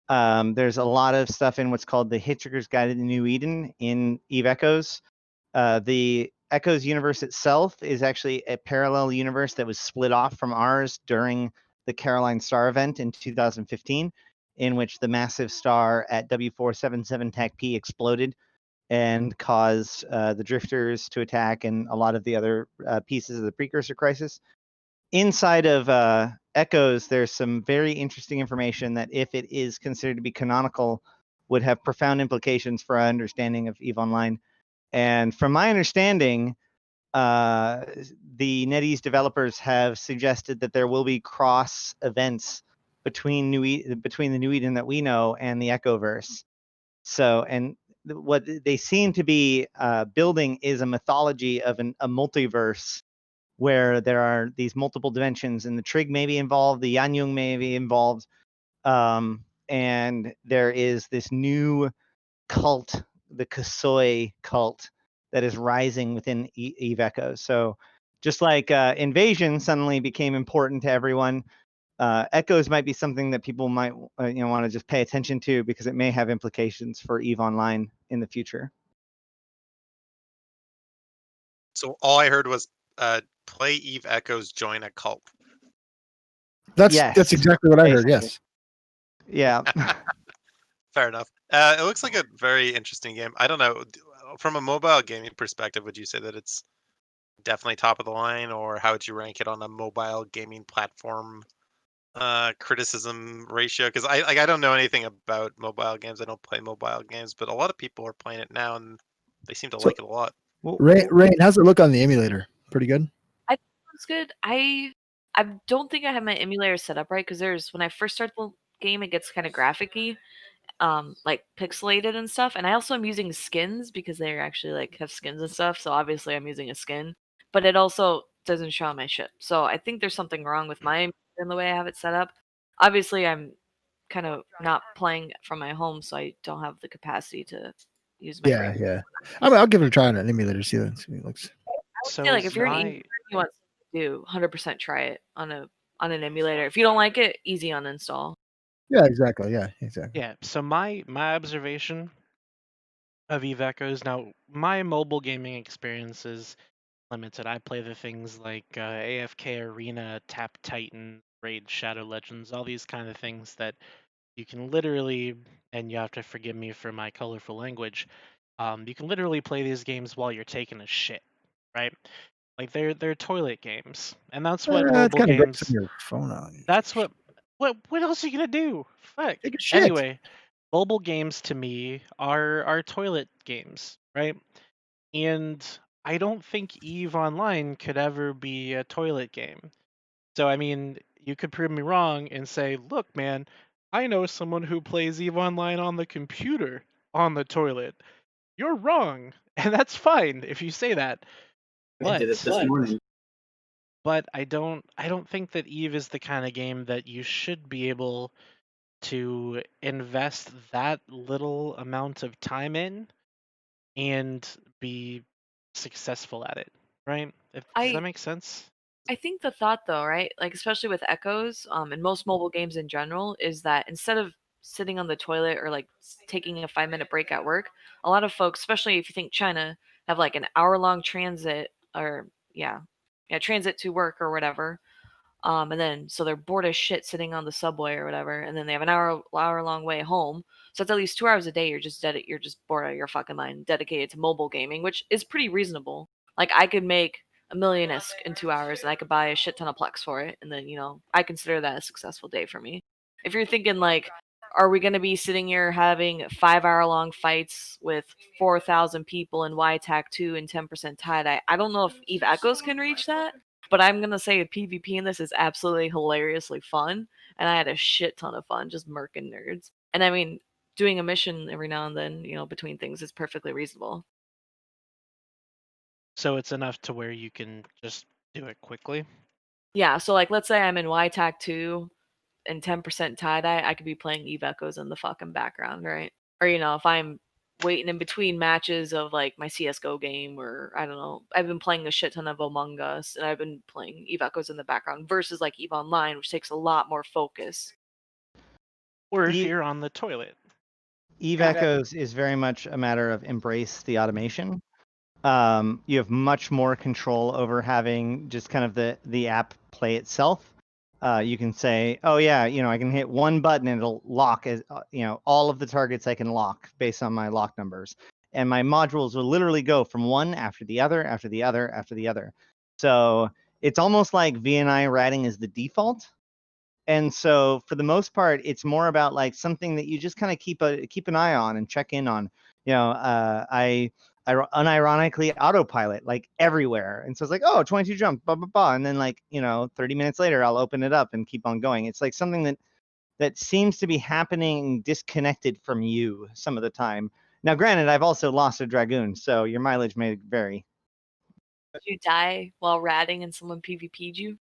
There's a lot of stuff in what's called the Hitchhiker's Guide to New Eden in Eve Echoes. The Echoes universe itself is actually a parallel universe that was split off from ours during the Caroline Star event in 2015, in which the massive star at W477 TAC-P exploded and caused the drifters to attack and a lot of the other pieces of the precursor crisis. Inside of Echoes, there's some very interesting information that, if it is considered to be canonical, would have profound implications for our understanding of EVE Online. And from my understanding, the NetEase developers have suggested that there will be cross events between the New Eden that we know and the Echoverse. So, and what they seem to be building is a mythology of a multiverse where there are these multiple dimensions, and the Trig may be involved, the Y-2ANO may be involved, and there is this new cult, the Kasoi cult, that is rising within Eve Echoes. So just like Invasion suddenly became important to everyone, Echoes might be something that people might want to just pay attention to, because it may have implications for EVE Online in the future. So all I heard was play Eve Echoes, join a cult. That's Yes, exactly what I heard. Yes. Yeah. Fair enough. It looks like a very interesting game. I don't know. From a mobile gaming perspective, would you say that it's definitely top of the line, or how would you rank it on a mobile gaming platform criticism ratio, because I don't know anything about mobile games. I don't play mobile games, but a lot of people are playing it now, and they seem to So- like it a lot. Rain, how's it look on the emulator? Pretty good. I think it's good. I don't think I have my emulator set up right because when I first start the game, it gets kind of graphic-y, like pixelated and stuff. And I also am using skins because they actually like have skins and stuff. So obviously I'm using a skin, but it also doesn't show on my ship. So I think there's something wrong with my in the way I have it set up. Obviously, I'm kind of not playing from my home, so I don't have the capacity to use my Yeah, frame. yeah. I'll give it a try on an emulator. See how it looks. I would So say like if you're an my e you want something to do, 100% try it on an emulator. If you don't like it, easy uninstall. Yeah, exactly. Yeah, exactly. yeah, so my observation of Eve Echoes, now my mobile gaming experience is limited. I play the things like AFK Arena, Tap Titan, Raid Shadow Legends, all these kind of things that you can literally, and you have to forgive me for my colorful language, you can literally play these games while you're taking a shit, right? Like they're toilet games, and that's what It's mobile kind of great games. from your phone on. That's what else are you gonna do? Fuck. Take a shit. Anyway, mobile games to me are toilet games, right? And I don't think Eve Online could ever be a toilet game. So I mean, you could prove me wrong and say, "Look, man, I know someone who plays Eve Online on the computer on the toilet." You're wrong, and that's fine if you say that. I did it this morning. But I don't think that Eve is the kind of game that you should be able to invest that little amount of time in and be successful at it, right? Does that make sense? I think the thought though, right? Like especially with Echoes, and most mobile games in general, is that instead of sitting on the toilet or like taking a 5-minute break at work, a lot of folks, especially if you think China, have like an hour-long transit or transit to work or whatever. And then so they're bored as shit sitting on the subway or whatever, and then they have an hour long way home. So it's at least 2 hours a day you're just you're just bored out of your fucking mind, dedicated to mobile gaming, which is pretty reasonable. Like I could make a million isk in 2 hours and I could buy a shit ton of Plex for it, and then I consider that a successful day for me. If you're thinking like, are we going to be sitting here having 5-hour long fights with 4,000 people in Y-2ANO and 10% tie-dye? I don't know if Eve Echoes can reach that, but I'm going to say PvP in this is absolutely hilariously fun, and I had a shit ton of fun just murking nerds. And I mean, doing a mission every now and then, between things is perfectly reasonable. So it's enough to where you can just do it quickly. Yeah, so like let's say I'm in Y-2 and 10% tie-dye, I could be playing Eve Echoes in the fucking background, right? Or if I'm waiting in between matches of like my CS:GO game, or I don't know, I've been playing a shit ton of Among Us and I've been playing Eve Echoes in the background versus like Eve Online, which takes a lot more focus. Or if you're on the toilet. Eve Echoes is very much a matter of embrace the automation. You have much more control over having just kind of the app play itself. You can say, oh yeah, I can hit one button and it'll lock as all of the targets I can lock based on my lock numbers. And my modules will literally go from one after the other, after the other, after the other. So it's almost like VNI ratting is the default. And so for the most part, it's more about like something that you just kind of keep an eye on and check in on. I unironically autopilot like everywhere. And so it's like, oh, 22 jump, blah, blah, blah. And then 30 minutes later, I'll open it up and keep on going. It's like something that seems to be happening disconnected from you some of the time. Now, granted, I've also lost a Dragoon, so your mileage may vary. Did you die while ratting and someone PvP'd you?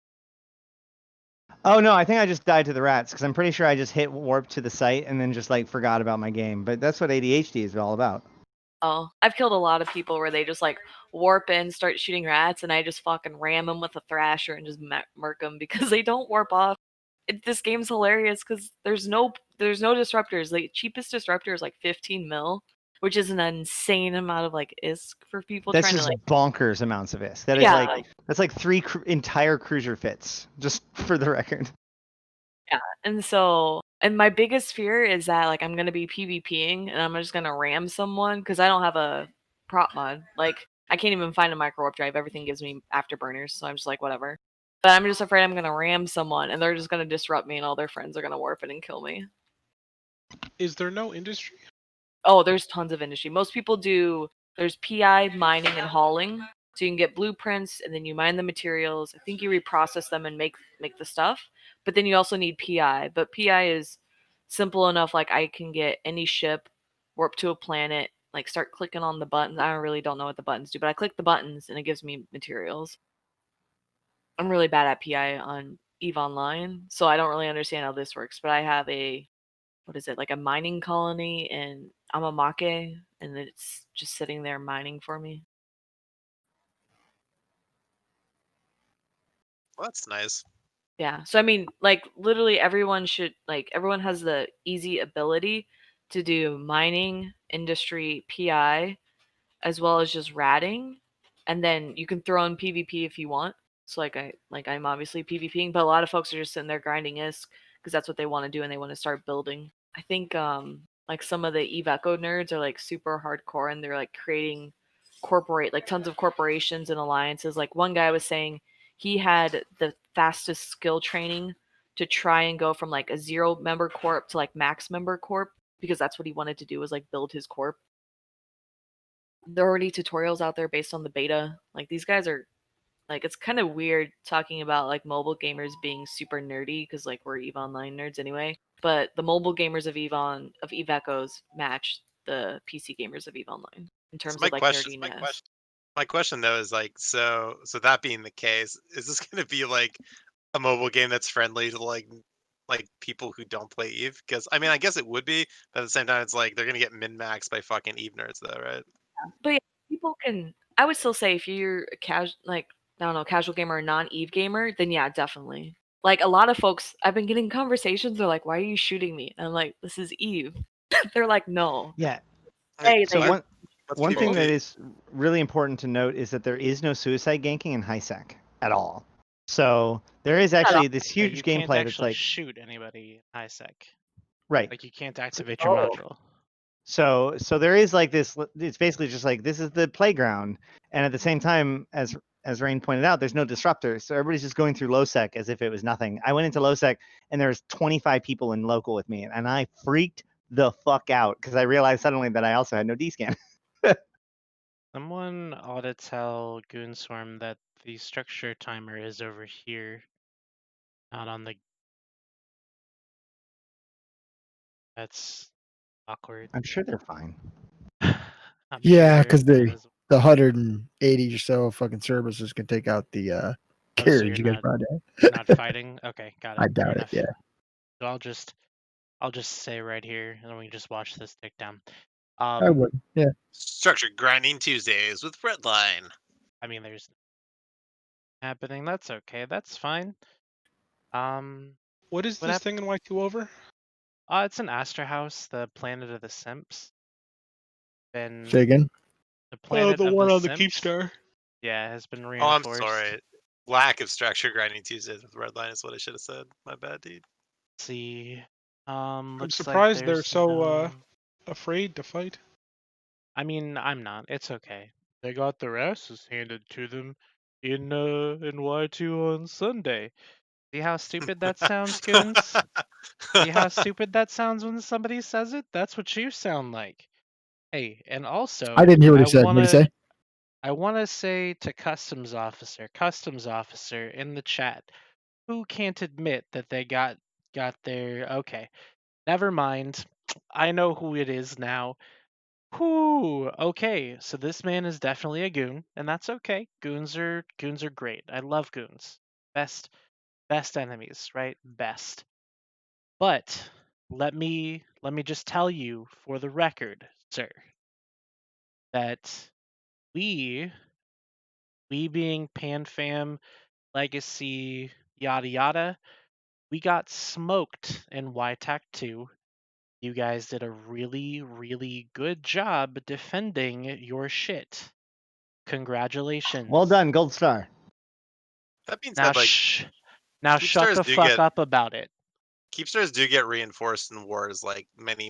Oh no, I think I just died to the rats because I'm pretty sure I just hit warp to the site and then just forgot about my game. But that's what ADHD is all about. Oh, I've killed a lot of people where they just like warp in, start shooting rats, and I just fucking ram them with a thrasher and just murk them because they don't warp off. This game's hilarious because there's no disruptors. The cheapest disruptor is like 15 mil, which is an insane amount of ISK for people That's trying just to bonkers amounts of ISK. That is that's like 3 entire cruiser fits, just for the record. Yeah, and my biggest fear is that I'm gonna be PvPing and I'm just gonna ram someone because I don't have a prop mod. I can't even find a micro warp drive. Everything gives me afterburners, so I'm just like whatever. But I'm just afraid I'm gonna ram someone and they're just gonna disrupt me and all their friends are gonna warp it and kill me. Is there no industry? Oh, there's tons of industry. Most people do. There's PI, mining, and hauling. So you can get blueprints, and then you mine the materials. I think you reprocess them and make the stuff. But then you also need PI. But PI is simple enough. Like I can get any ship, warp to a planet, like start clicking on the buttons. I really don't know what the buttons do, but I click the buttons and it gives me materials. I'm really bad at PI on EVE Online, so I don't really understand how this works. But I have a what is it, like a mining colony in Amamake, and it's just sitting there mining for me. Well, that's nice. Yeah. So I mean, like literally everyone has the easy ability to do mining, industry, PI, as well as just ratting, and then you can throw in PvP if you want. So I'm obviously PvPing, but a lot of folks are just sitting there grinding ISK because that's what they want to do and they want to start building. I think like some of the EVE Echo nerds are like super hardcore and they're like creating tons of corporations and alliances. Like one guy was saying he had the fastest skill training to try and go from like a 0-member corp to like max member corp because that's what he wanted to do was like build his corp. There are already tutorials out there based on the beta. Like these guys are like it's kind of weird talking about like mobile gamers being super nerdy because like we're EVE Online nerds anyway. But the mobile gamers of EVE Echoes match the PC gamers of EVE Online in terms of like nerdiness. My question though is like, so that being the case, is this gonna be like a mobile game that's friendly to like people who don't play EVE? Because I mean, I guess it would be, but at the same time, it's like they're gonna get min-maxed by fucking EVE nerds, though, right? But yeah, people can. I would still say if you're a casual gamer or non-EVE gamer, then yeah, definitely. Like a lot of folks, I've been getting conversations. They're like, "Why are you shooting me?" And I'm like, "This is EVE." They're like, "No." Yeah. Hey, So they- one thing that is really important to note is that there is no suicide ganking in high sec at all. So there is actually this huge you can't gameplay that's actually like shoot anybody in high sec. right. Like you can't activate your module. So there is like this. It's basically just like this is the playground, and at the same time, as Rain pointed out, there's no disruptor, so everybody's just going through low sec as if it was nothing. I went into low sec, and there was 25 people in local with me, and I freaked the fuck out because I realized suddenly that I also had no D scan. Someone ought to tell Goonswarm that the structure timer is over here, not on the. That's awkward. I'm sure they're fine. I'm Yeah, sure because that is. the 180 or so fucking services can take out the Oh, so carriage you're you guys not, brought in. you're not fighting? Okay, got it. I Fair doubt it. enough. Yeah. So I'll just stay right here, and then we can just watch this tick down. I would. Yeah. Structured Grinding Tuesdays with Redline. I mean, there's happening. That's okay. That's fine. What is this thing in Y-2 over? It's an Astra House, the planet of the Simps. Been Say again? the planet the of one the on the Simps. Keepstar. Yeah, has been Oh, I'm reinforced. sorry. Lack of Structured Grinding Tuesdays with Redline is what I should have said. My bad, dude. Let's see. I'm Looks surprised like they're there's so afraid to fight. I mean, I'm not. It's okay. They got their asses handed to them in Y2 on Sunday. See how stupid that sounds, Goons? See how stupid that sounds when somebody says it? That's what you sound like. Hey, and also I didn't hear what he said. What did he say? I wanna say to Customs Officer in the chat, who can't admit that they got their okay. Never mind. I know who it is now. Whew. Okay, so this man is definitely a goon, and that's okay. Goons are great. I love goons. Best enemies, right? Best. But let me just tell you for the record, sir, that we being PanFam, Legacy, yada yada, we got smoked in YTAC 2. You guys did a really, really good job defending your shit. Congratulations. Well done, gold star. That being Now, said, like, now shut the fuck up about it. Keepstars do get reinforced in wars like many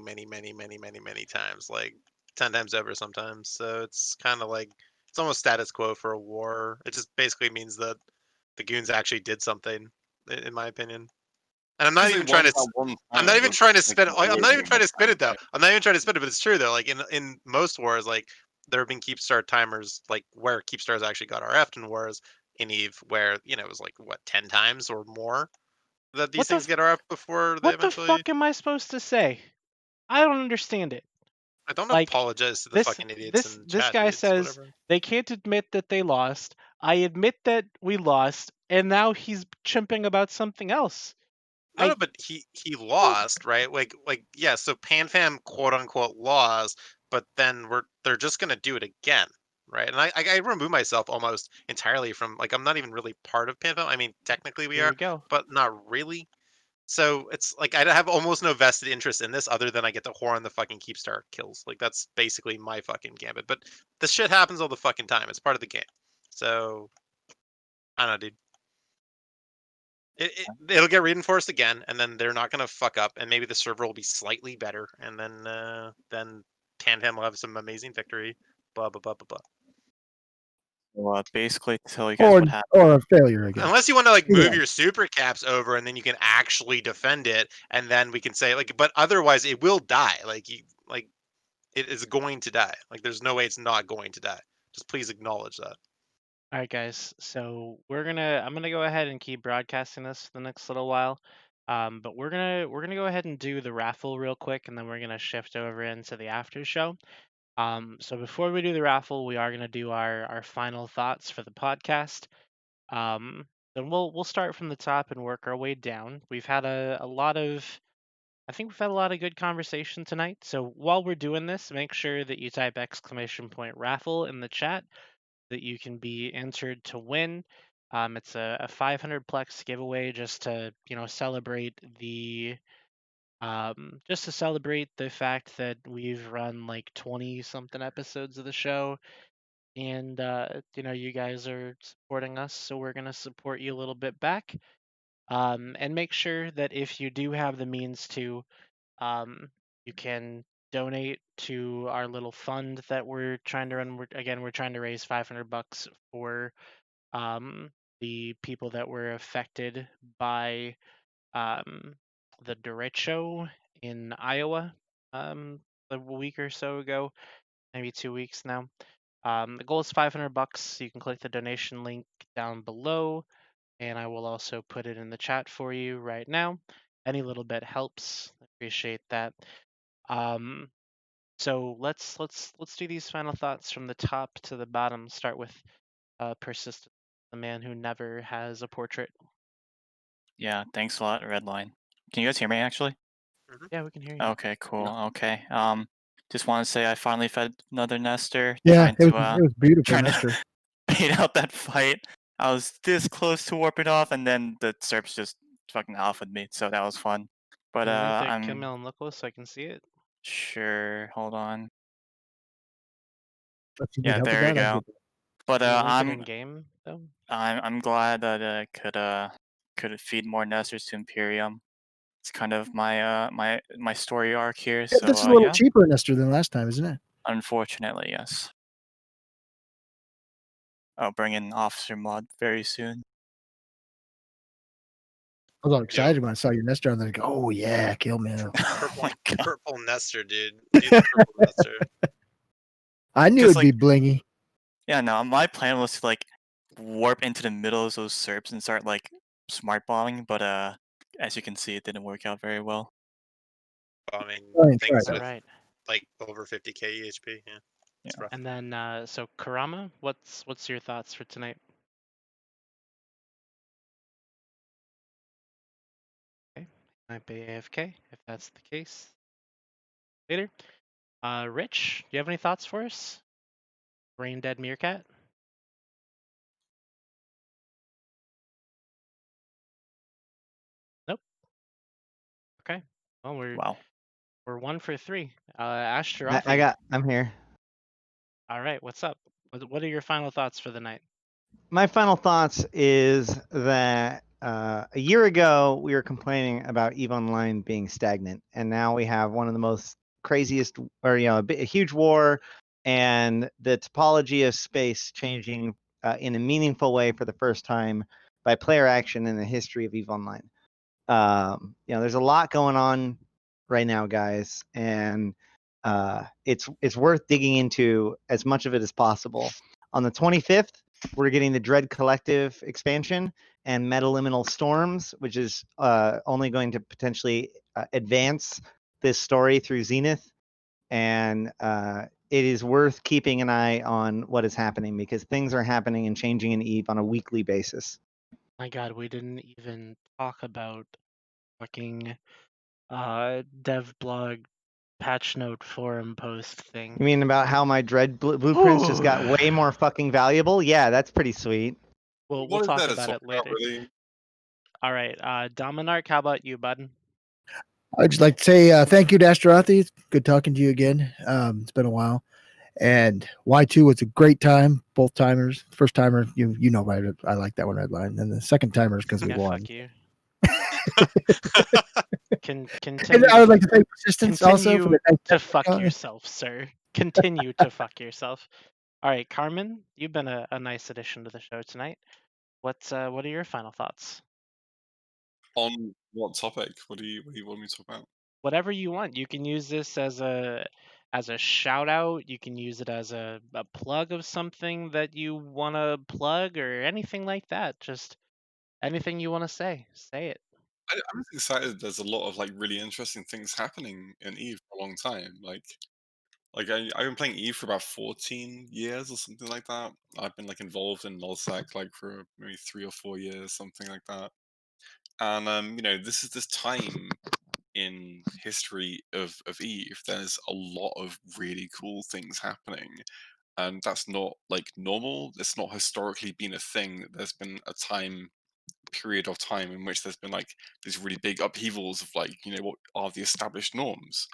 times, like 10 times over sometimes. So it's kind of like it's almost status quo for a war. It just basically means that the goons actually did something, in my opinion. And I'm not Because even they trying won to. that one I'm time, not it even doesn't trying to make spin. it I'm not even really trying to much spin it though. time, I'm not even trying to spin it, but it's true though. Like in most wars, like there have been keep start timers, like where keep stars actually got RF'd in wars in Eve, where it was like what 10 times or more that these What the things get RF'd before they what the eventually. fuck am I supposed to say? I don't understand it. I don't Like, apologize to the this fucking idiots in this chat, guy dudes. says Whatever. they can't admit that they lost. I admit that we lost, and now he's chimping about something else. No, but he lost, right? Like yeah. So PanFam quote unquote lost, but then they're just gonna do it again, right? And I remove myself almost entirely from like I'm not even really part of PanFam. I mean, technically we Here are, we go. but not really. So it's like I have almost no vested interest in this other than I get to whore on the fucking Keepstar kills. Like that's basically my fucking gambit. But this shit happens all the fucking time. It's part of the game. So I don't know, dude. It'll get reinforced again, and then they're not gonna fuck up, and maybe the server will be slightly better, and then Tandem will have some amazing victory. Blah blah blah blah blah. Well, basically to tell you guys what happened. Or a failure again. Unless you want to like Either move way. your super caps over, and then you can actually defend it, and then we can say like, but otherwise it will die. It is going to die. Like there's no way it's not going to die. Just please acknowledge that. All right, guys. So I'm gonna go ahead and keep broadcasting this for the next little while. But we're gonna go ahead and do the raffle real quick, and then we're gonna shift over into the after show. So before we do the raffle, we are gonna do our final thoughts for the podcast. Then we'll start from the top and work our way down. We've had a lot of I think we've had a lot of good conversation tonight. So while we're doing this, make sure that you type !raffle in the chat that you can be entered to win. It's a 500 plex giveaway just to celebrate the fact that we've run like 20 something episodes of the show, and you guys are supporting us, so we're gonna support you a little bit back. And make sure that if you do have the means to, you can donate to our little fund that we're trying to run. We're trying to raise $500 for the people that were affected by the derecho in Iowa a week or so ago, maybe 2 weeks now. The goal is $500. You can click the donation link down below, and I will also put it in the chat for you right now. Any little bit helps. Appreciate that. So let's do these final thoughts from the top to the bottom. Start with Persistent, the man who never has a portrait. Yeah, thanks a lot, Redline. Can you guys hear me actually? Yeah, we can hear you. Okay, cool. Okay. Just want to say I finally fed another Nestor. Yeah, Trying it to was beautiful, trying Nestor. to bait out that fight. I was this close to warping off, and then the Serps just fucking alphaed me, so that was fun. But Can you link the I'm Kimmel and Loco so I can see it? sure. Hold on. If you need Yeah, help with there you that, I'll go. get that. But Can you link it in game though? I'm glad that I could feed more Nestors to Imperium. It's kind of my my story arc here. Yeah, this is a So little yeah. cheaper, Nestor, than last time, isn't it? Unfortunately, yes. I'll bring in Officer Mod very soon. I was all excited when I saw your Nestor, and then I go, "Oh yeah, kill me." Purple Nestor, dude. Do the purple Nestor. I knew 'Cause, it'd be blingy. Yeah, no, my plan was to like warp into the middle of those Serps and start like smart bombing, but as you can see, it didn't work out very well. Bombing Right, things right. with Right. like over 50k EHP. Yeah, it's rough. And then so Karama, what's your thoughts for tonight? Okay, might be AFK if that's the case. Later. Rich, do you have any thoughts for us? Brain dead meerkat. Nope. Okay. Well, we're 1 for 3. Ash, I'm here. All right, what's up? What are your final thoughts for the night? My final thoughts is that a year ago we were complaining about EVE Online being stagnant, and now we have one of the most craziest, or a huge war, and the topology of space changing in a meaningful way for the first time by player action in the history of EVE Online. There's a lot going on right now, guys, and it's worth digging into as much of it as possible. On the 25th, we're getting the Dread Collective expansion and Metaliminal Storms, which is only going to potentially advance this story through Zenith. And it is worth keeping an eye on what is happening because things are happening and changing in EVE on a weekly basis. My God, we didn't even talk about fucking dev blog patch note forum post thing. You mean about how my Dread blueprints just got way more fucking valuable? Yeah, that's pretty sweet. We'll What is talk there to about talk it about, later. really? All right, Dominarch, how about you, bud? I'd just like to say thank you to Asterothi. It's good talking to you again. It's been a while. And Y2 was a great time. Both timers. First timer, you know why I like that one, red line. And the second timers because we Yeah, won. fuck you. And Continue. I would like to thank Persistence also for the to fuck yourself, sir. Continue to fuck yourself. All right, Carmen, you've been a nice addition to the show tonight. What are your final thoughts? On what topic? What do you want me to talk about? Whatever you want. You can use this as a shout out. You can use it as a plug of something that you want to plug or anything like that. Just anything you want to say. Say it. I'm excited. There's a lot of like really interesting things happening in EVE for a long time. I've been playing EVE for about 14 years or something like that. I've been like involved in nullsec like for maybe 3 or 4 years, something like that. And this is this time in history of EVE. There's a lot of really cool things happening. And that's not like normal. It's not historically been a thing. There's been a period of time in which there's been like these really big upheavals of like what are the established norms.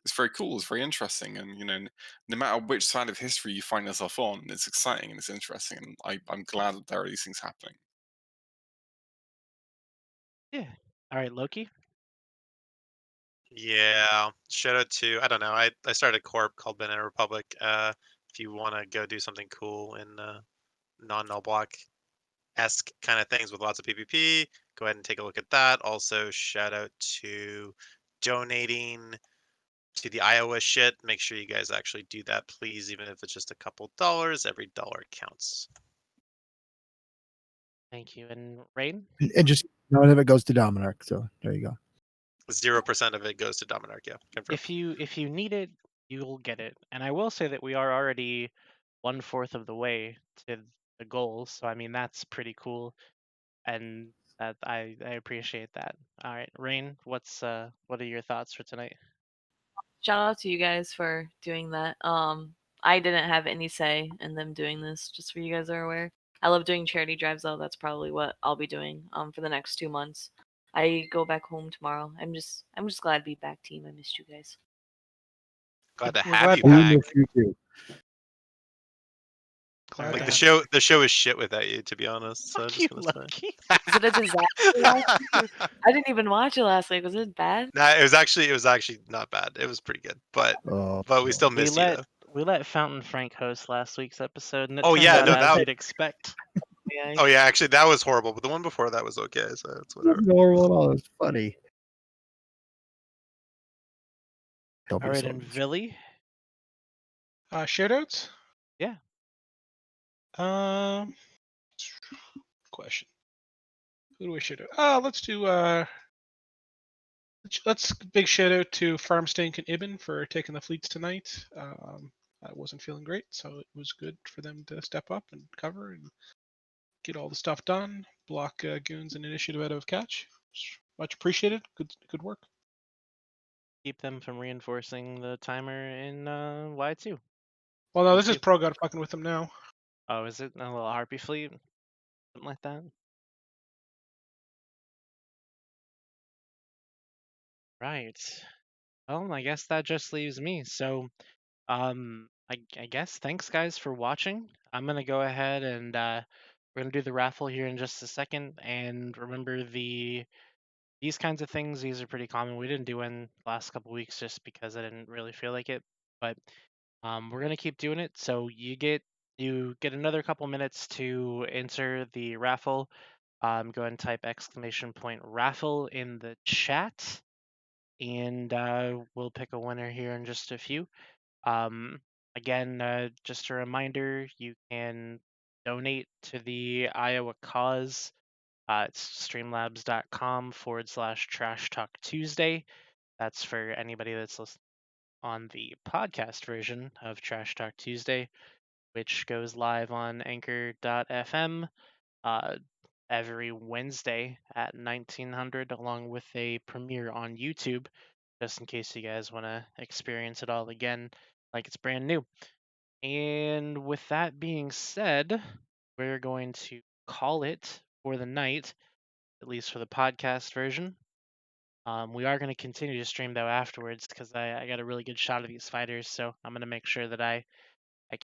It's very cool, it's very interesting, and no matter which side of history you find yourself on, it's exciting and it's interesting, and I'm glad that there are these things happening. Yeah. All right, Loki. Yeah, shout out to I don't know. I started a corp called Banana Republic. If you want to go do something cool in non-null block esque kind of things with lots of PvP, go ahead and take a look at that. Also, shout out to donating to the Iowa shit. Make sure you guys actually do that, please, even if it's just a couple dollars. Every dollar counts. Thank you. And Rain? And just none of it goes to Dominarch. So there you go. 0% of it goes to Dominarch. Yeah, confirmed. If you need it, you'll get it. And I will say that we are already 1/4 of the way to the goal. So I mean that's pretty cool, and that I appreciate that. All right, Rain, what are your thoughts for tonight? Shout out to you guys for doing that. I didn't have any say in them doing this, just so you guys are aware. I love doing charity drives though. That's probably what I'll be doing for the next 2 months. I go back home tomorrow. I'm just glad to be back, team. I missed you guys. Glad to We're have glad you We back. miss you too. Glad Like to the have show is shit without you, to be honest. So I'm Fuck just you, gonna Loki. Was it a disaster last week? I didn't even watch it last week. Was it bad? Nah, it was actually not bad. It was pretty good, but we still We miss you though. let Fountain Frank host last week's episode, and it Oh turned yeah, out no, as that. you'd expect. Yeah. Oh yeah, actually that was horrible, but the one before that was okay. So it's whatever. Normal at all. It's funny. Don't All be right, so and Villy. Shoutouts? Yeah. Question. Who do I shout out? Let's do let's big shout out to Farmstank and Ibn for taking the fleets tonight. I wasn't feeling great, so it was good for them to step up and cover and get all the stuff done. Block goons and initiative out of catch. Much appreciated. Good work. Keep them from reinforcing the timer in Y2. Well, no, this Let's is see. Pro God fucking with them now. Oh, is it a little Harpy fleet? Something like that? Right. Well, I guess that just leaves me. So, I guess thanks guys for watching. I'm gonna go ahead and we're gonna do the raffle here in just a second. And remember these kinds of things, these are pretty common. We didn't do in the last couple weeks just because I didn't really feel like it. But we're gonna keep doing it. So you get another couple minutes to enter the raffle. Go ahead and type !raffle in the chat, and we'll pick a winner here in just a few. Again, just a reminder, you can donate to the Iowa cause. It's streamlabs.com/Trash Talk Tuesday. That's for anybody that's listening on the podcast version of Trash Talk Tuesday, which goes live on anchor.fm every Wednesday at 1900, along with a premiere on YouTube, just in case you guys want to experience it all again like it's brand new. And with that being said, we're going to call it for the night, at least for the podcast version. We are going to continue to stream though afterwards because I got a really good shot of these fighters, so I'm going to make sure that I